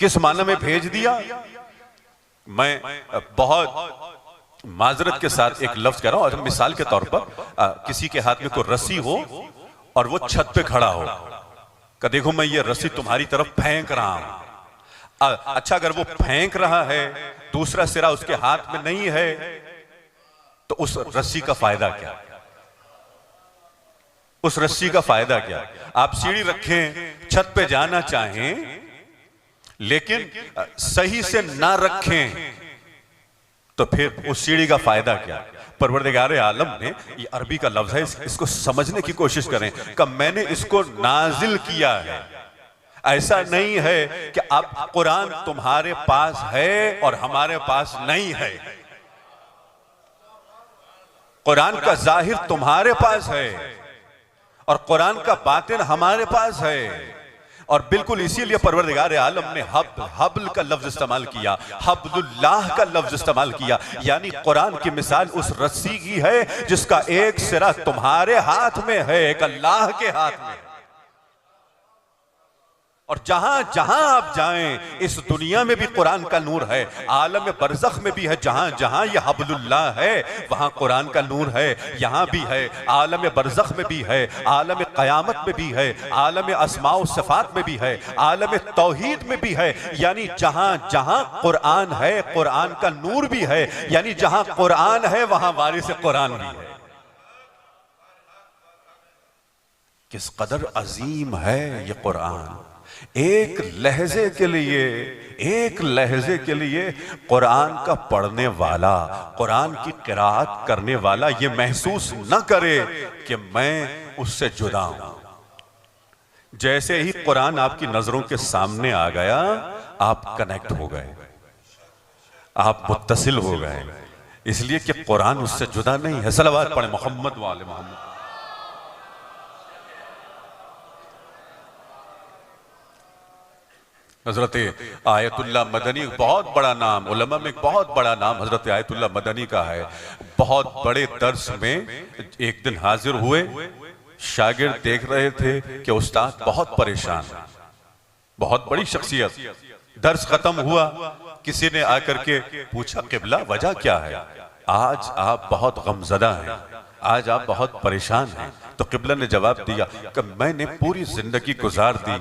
किस माना में भेज दिया? मैं बहुत माजरत के साथ एक लफ्ज कह रहा हूं। मिसाल के तौर पर किसी के हाथ में कोई रस्सी हो और वो छत पे खड़ा हो, कि देखो मैं ये रस्सी तुम्हारी तरफ फेंक रहा हूं। अच्छा, अगर वो फेंक रहा है, दूसरा सिरा उसके हाथ में नहीं है, तो उस रस्सी का फायदा क्या? उस रस्सी का फायदा क्या? आप सीढ़ी रखें, छत पे जाना चाहें, लेकिन सही से ना रखें, तो फिर उस सीढ़ी का फायदा क्या? परवरदिगार आलम ने, ये अरबी का लफ्ज है, इसको समझने की कोशिश करें कि मैंने इसको नाजिल किया है। ऐसा नहीं है कि अब कुरान तुम्हारे पास है और हमारे पास नहीं है। कुरान का जाहिर तुम्हारे पास है और कुरान का बातिन हमारे पास है। और बिल्कुल इसीलिए परवरदिगार आलम ने हब्ल का लफ्ज इस्तेमाल किया, हब्लुल्लाह का लफ्ज इस्तेमाल किया। यानी कुरान की मिसाल उस रस्सी की है जिसका एक सिरा तुम्हारे हाथ में है, एक अल्लाह के हाथ में। और जहां जहां आप जाएं, इस दुनिया में भी कुरान का नूर है, आलम बरज़ख में भी है। जहां जहां ये हब्लुल्लाह है, वहां कुरान का नूर है। यहां भी है, आलम बरज़ख में भी है, आलम क़यामत में भी है, आलम अस्माउ सिफ़ात में भी है, आलम तौहीद में भी है। यानी जहां जहां कुरान है, कुरान का नूर भी है। यानी जहां कुरान है, वहां वारिस कुरान भी है। किस कदर अजीम है ये कुरान। एक लहजे के लिए कुरान का पढ़ने वाला, कुरान की क़िराअत करने वाला ये महसूस न करे कि मैं उससे जुदा हूं। जैसे ही कुरान आपकी नजरों के सामने आ गया, आप कनेक्ट हो गए, आप मुत्तसिल हो गए, इसलिए कि कुरान उससे जुदा नहीं है। सलवात पढ़े मोहम्मद वाले मोहम्मद। हजरत आयतुल्लाह मदनी, बहुत बड़ा नाम, उलमा में एक बहुत बड़ा नाम हजरत आयतुल्लाह मदनी का है। बहुत बड़े दर्स में एक दिन हाजिर हुए, शागिर्द देख रहे थे कि उस्ताद बहुत परेशान है, बहुत बड़ी शख्सियत। दर्स खत्म हुआ, किसी ने आकर के पूछा, किबला वजह क्या है? आज आप बहुत गमज़दा हैं, आज आप बहुत परेशान हैं। तो किबला ने जवाब दिया कि मैंने पूरी जिंदगी गुजार दी,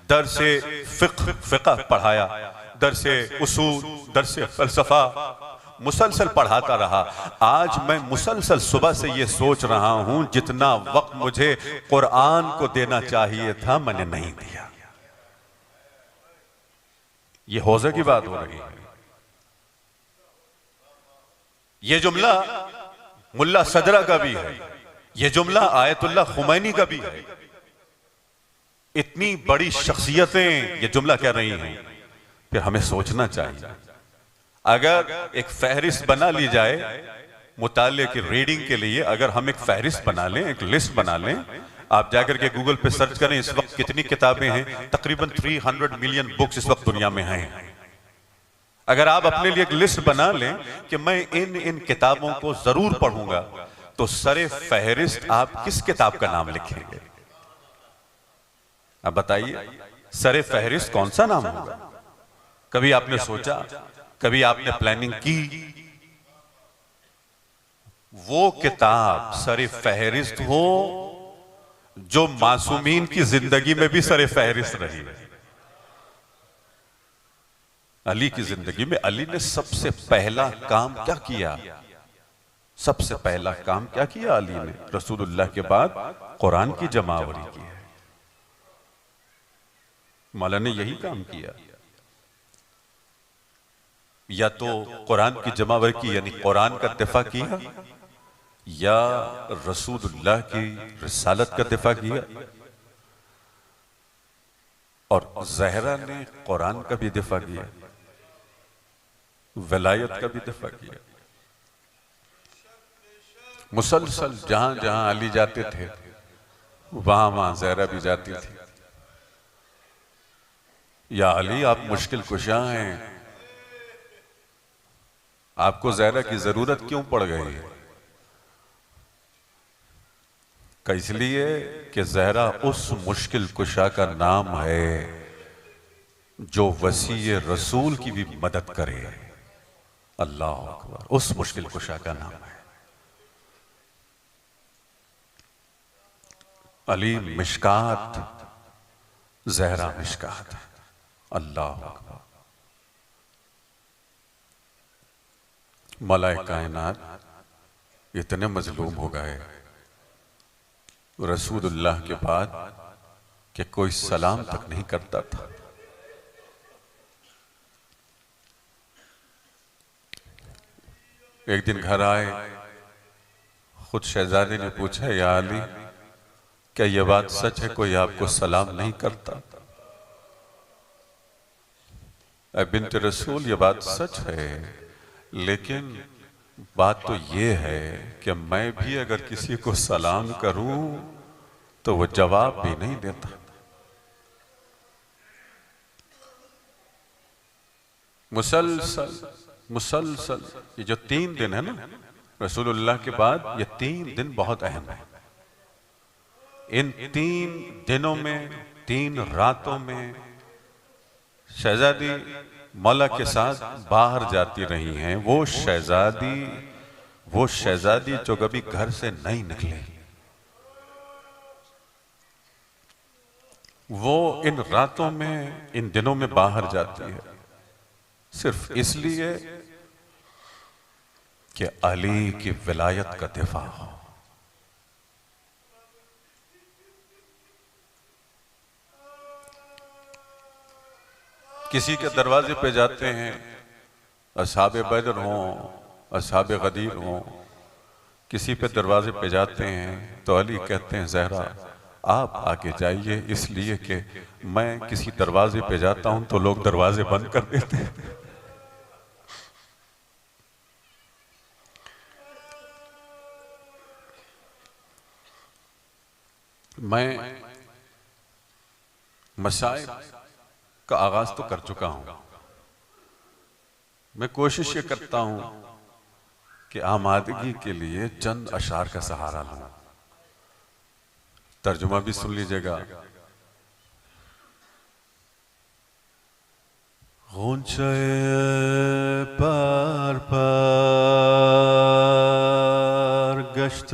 दरसे फ़िक़्ह पढ़ाया, दरसे उसूल, दरसे फ़लसफ़ा मुसलसल पढ़ाता रहा। आज मैं मुसलसल सुबह से ये सोच रहा हूं, जितना वक्त मुझे कुरान को देना चाहिए था मैंने नहीं दिया। ये हौज़े की बात हो रही है। ये जुमला मुल्ला सदरा का भी है, ये जुमला आयतुल्लाह खुमैनी का भी है। इतनी बड़ी शख्सियतें ये जुमला कह रही हैं, फिर हमें सोचना चाहिए। अगर एक फहरिस्त बना ली जाए मुताले की, रीडिंग के लिए, अगर हम एक फहरिस्त बना लें, एक लिस्ट बना लें, आप जाकर के गूगल पे सर्च करें इस वक्त कितनी किताबें हैं, तकरीबन 300 मिलियन बुक्स इस वक्त दुनिया में हैं। अगर आप अपने लिए एक लिस्ट बना लें कि मैं इन किताबों को जरूर पढ़ूंगा, तो सरे फहरिस्त आप किस किताब का नाम लिखेंगे? अब बताइए, सरे फहरिस्त कौन सा नाम होगा? कभी आपने सोचा, कभी आपने प्लानिंग की? वो किताब सरे फहरिस्त हो जो मासूमीन की जिंदगी में भी सरे फहरिस्त रही। अली की जिंदगी में अली ने सबसे पहला काम क्या किया? सबसे पहला काम क्या किया अली ने? रसूलुल्लाह के बाद कुरान की जमावरी की है। मौला ने यही काम किया। या तो कुरान की जमावर की यानी कुरान का दिफा किया, या रसूलुल्लाह की रिसालत का दिफा किया। और ज़हरा ने कुरान का भी दिफा किया, वलायत का भी दिफा किया। मुसलसल जहां जहां अली जाते थे वहां वहां ज़हरा भी जाती थी। या अली आप मुश्किल कुशा हैं, आपको ज़हरा की जरूरत क्यों पड़ गई है? इसलिए कि ज़हरा उस मुश्किल कुशा का नाम है जो वसी रसूल की भी मदद करे। अल्लाह अकबर, उस मुश्किल कुशा का नाम है। अली मिशकात, ज़हरा मिशकात। अल्लाह अकबर। मलाए कायनात इतने मजलूम हो गए रसूलुल्लाह के बाद कि कोई सलाम तक नहीं करता था। एक दिन घर आए, खुद शहजादे ने पूछा, या अली क्या यह बात सच है कोई आपको सलाम नहीं करता? ऐ बिन्त रसूल, यह बात सच है, लेकिन बात तो ये है कि मैं भी अगर किसी को सलाम करूं तो वो जवाब भी नहीं देता। मुसलसल मुसलसल ये जो 3 दिन है ना रसूलुल्लाह के बाद, ये 3 दिन बहुत अहम है। इन 3 दिनों में, 3 रातों में शहजादी मौला के साथ बाहर जाती रही हैं। वो शहजादी जो कभी घर से नहीं निकले, वो इन रातों में, इन दिनों में बाहर जाती है सिर्फ इसलिए कि अली की विलायत का दिफा हो। किसी के दरवाजे पे जाते हैं, असहाबे बदर हों, असहाबे गदीर हों, किसी पे दरवाजे पे जाते हैं तो अली कहते हैं, ज़हरा आप आके जाइए, इसलिए कि मैं किसी दरवाजे पे जाता हूं तो लोग दरवाजे बंद कर देते हैं। मैं मसाइब का आगाज तो कर चुका हूं। मैं कोशिश ये करता हूं कि आमादगी के लिए चंद अशार का सहारा लूं। तर्जुमा भी सुन लीजिएगा। गूंचे पर गश्त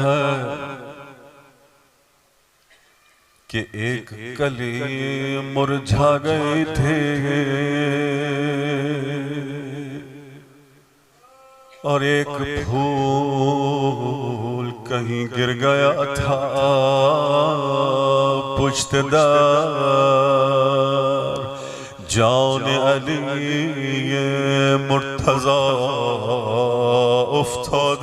है कि एक कली मुरझा गई थी और एक फूल कहीं गिर गया था पुश्तदार जान अली मुर्तज़ा उफ्ताद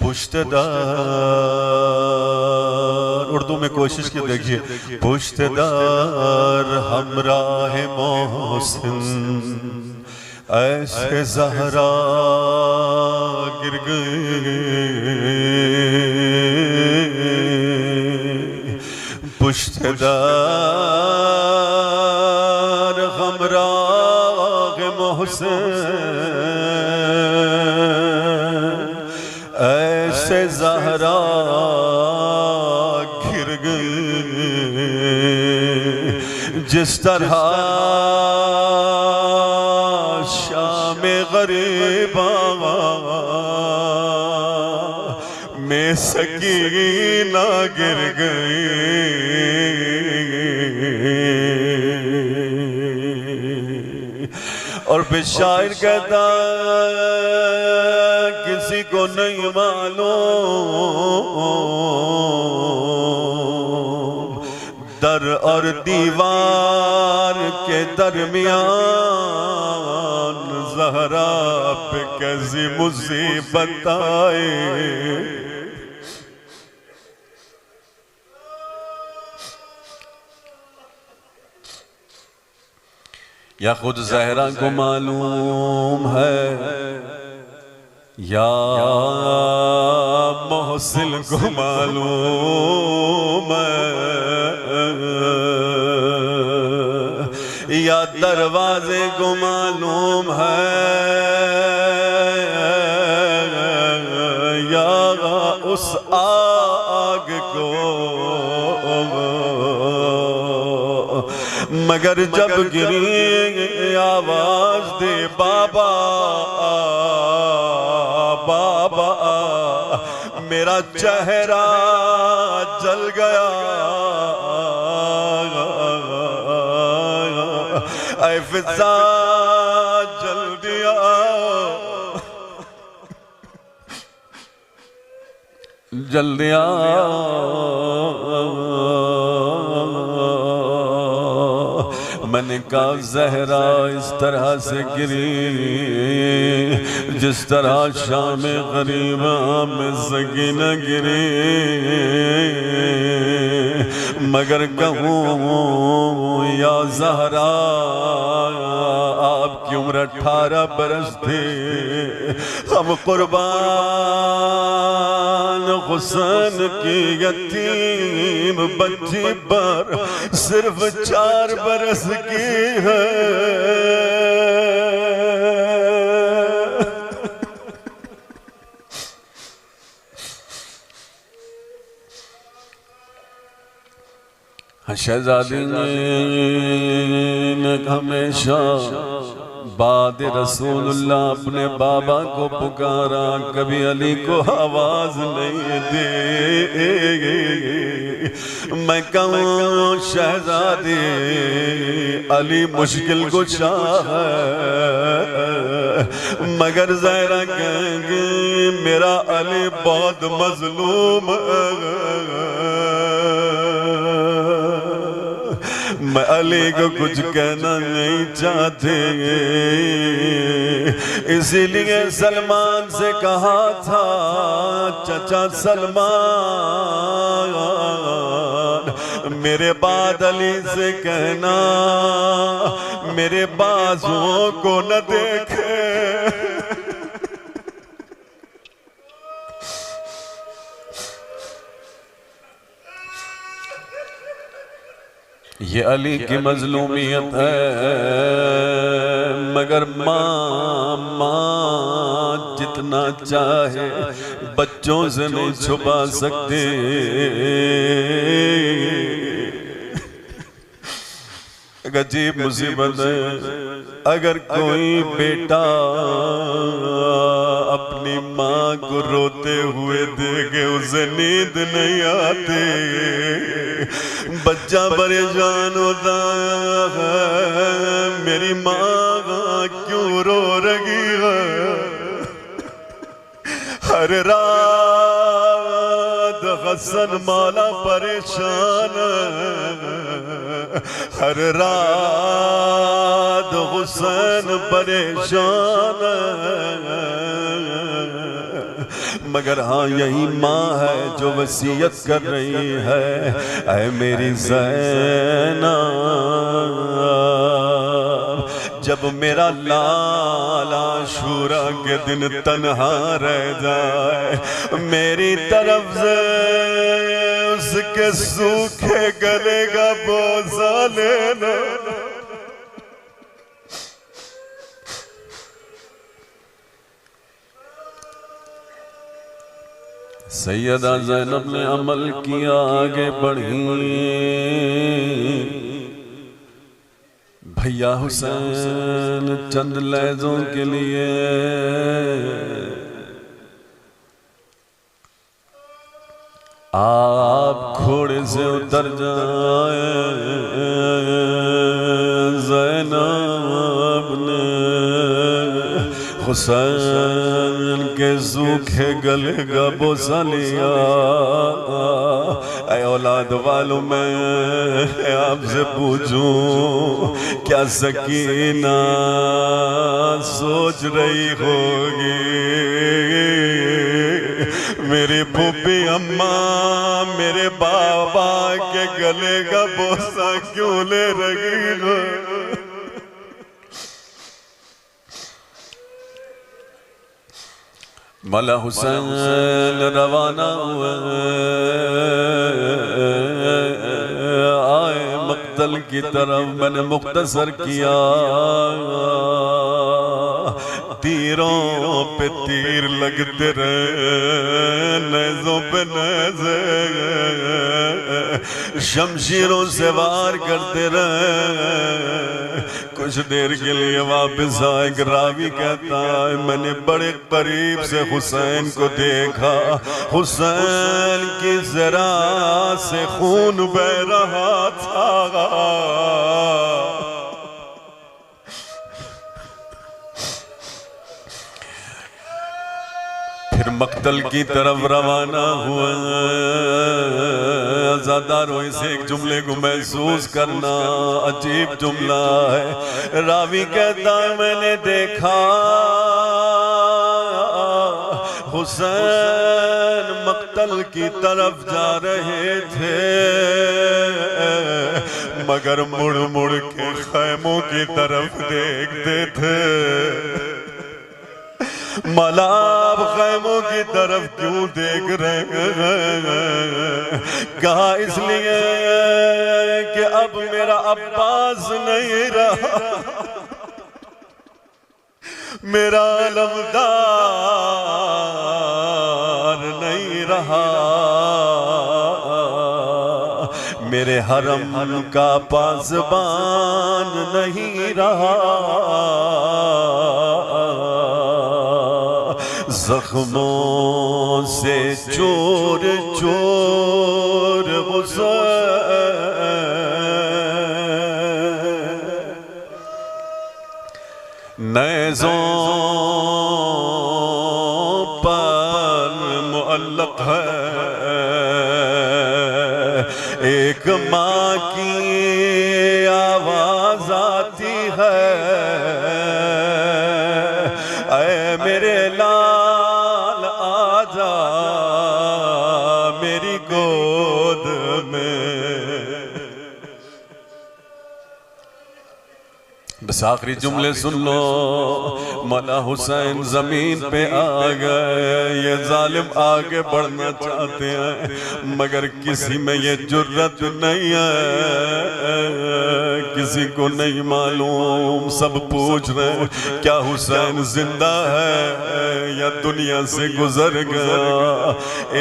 पुश्तदार। उर्दू में कोशिश की देखिए, पुश्तदार हमराह मोहसिन ऐसे ज़हरा गिर गए पुश्तदार हमराह मोहसिन ऐसे ज़हरा गिर गए जिस तरह गरीबा में सकीना गिर गई। और फिर शायर कहता किसी को नहीं मालूम दर और दीवार के दरमियान ज़हरा पे कैसी मुसीबत आए। या खुद ज़हरा को मालूम है या मोहसिन को मालूम है या दरवाजे को मालूम है या उस आग को। मगर जब गिरी आवाज दे बाबा बाबा मेरा चेहरा जल गया। ऐ फिजा जल दिया जल दिया। मैंने कहा ज़हरा इस तरह से गिरी जिस तरह शाम गरीबा में सकीना गिरी। मगर कहूँ या ज़हरा आपकी उम्र 18 बरस थी। हम कुर्बान हुसैन की यतीम बच्ची पर सिर्फ 4 बरस की है। शहजादी ने हमेशा बाद रसूलुल्लाह अपने बाबा को पुकारा, कभी अली को आवाज नहीं दी। मैं कहूँ शहजादी अली मुश्किल कुशा है, मगर ज़हरा कहेंगे मेरा अली बहुत मजलूम है। मैं अली को कुछ कहना नहीं चाहते, इसीलिए सलमान से कहा था चचा सलमान मेरे बाद अली से कहना मेरे बाजुओं को न देखे। ये अली की मजलूमियत है, मगर माँ जितना चाहे बच्चों से नहीं छुपा सकते। अजीब मुसीबत है, अगर कोई बेटा अपनी माँ को रोते हुए देखे उसे नींद नहीं आती, बच्चा परेशान होता है मेरी माँ क्यों रो रही है। हर रात हसन मौला परेशान, हर रात हुसैन परेशान, मगर हाँ यही माँ है जो वसीयत कर रही है, ऐ मेरी ज़ैनब जब मेरा लाला शूरा के दिन तन्हा रह जाए, मेरी तरफ से उसके सूखे गले का बोझा लेना। सैयदा ज़ैनब ने अमल किया, आगे बढ़ी। या हुसैन चंद लहजों के लिए आप घोड़े से उतर जाए। ज़ैनब ने हुसैन के सूखे गले का बोसा लिया। ऐ औलाद वालों, मैं आपसे पूछूं, क्या सकीना सोच रही होगी मेरी फूफी अम्मा मेरे बाबा के गले का बोसा क्यों ले रही हो? मौला हुसैन रवाना हुए, आए मक्तल की तरफ। मैंने मुख्तसर किया, तीरों पे तीर लगते रहे, नेज़ों पे नेज़े, शमशीरों से वार करते रहे। कुछ देर के लिए वापस आए। एक रावी कहता है, मैंने बड़े करीब से हुसैन को देखा। हुसैन की ज़रा से खून बह रहा था। फिर मक्तल की तरफ रवाना हुआ। ज़ादारों से एक जुमले को महसूस करना अजीब जुमला है। रावी कहता है, मैंने देखा हुसैन मक्तल की तरफ जा रहे थे, मगर मुड़ मुड़ के खैमों की तरफ देखते थे। मौला आप खैमों की तरफ क्यों देख रहे हैं? कहा इसलिए कि अब मेरा अब्बास नहीं रहा, मेरा अलमदार नहीं रहा, मेरे हरम का पासबान नहीं रहा। जख्मों से चोर चोर हुसैन नेज़ों पर मुअल्लक़ है। एक माँ की आवाज़ आती है, ऐ मेरे लाल आजा मेरी गोद में। बस आखिरी जुमले सुन लो। मौला हुसैन जमीन पे आ गए। ये जालिम आगे बढ़ना चाहते हैं, मगर किसी में ये जुर्रत नहीं है, किसी को नहीं मालूम। सब पूछ रहे हैं, क्या हुसैन जिंदा है या दुनिया से गुजर गया?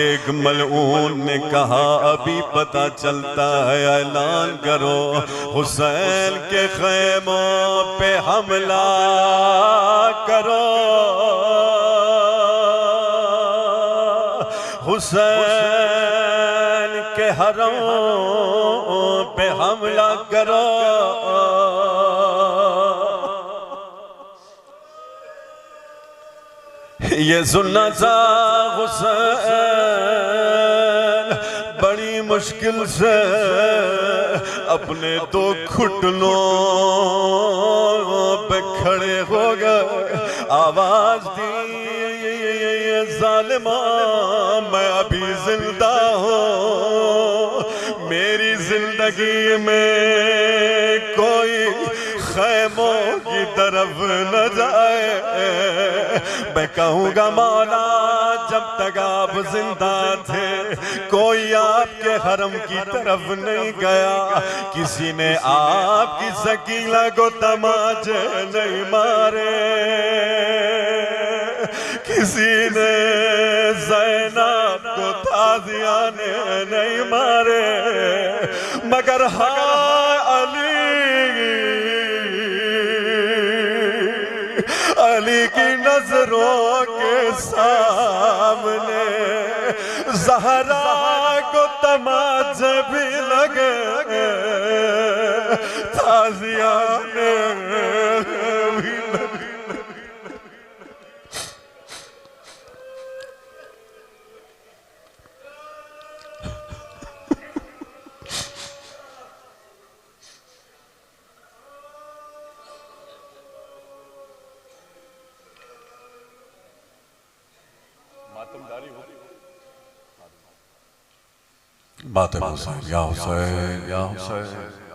एक मलऊन ने कहा, अभी पता चलता है, ऐलान करो हुसैन के खैमों पे हमला करो। हुसैन के हरम पे हमला करो। ये सुनना था हुसैन बड़ी मुश्किल से अपने दो घुटनों पे खड़े हो गए। आवाज दी, जालिमा मैं अभी जिंदा हूँ, मेरी जिंदगी में कोई खैमों की तरफ न जाए। मैं कहूँगा मौला जब तक आप जिंदा थे कोई आपके हरम की तरफ नहीं गया, किसी ने आपकी सकीला को तमाचे नहीं मारे, किसी ने ज़ैनब को ताज़ियाने नहीं मारे, मगर हाय अली अली की नजरों के सामने ज़हरा को तमाचे भी लगे, ताज़ियाने भी लगे। मातम हुसैन या हुसैन या हुसैन।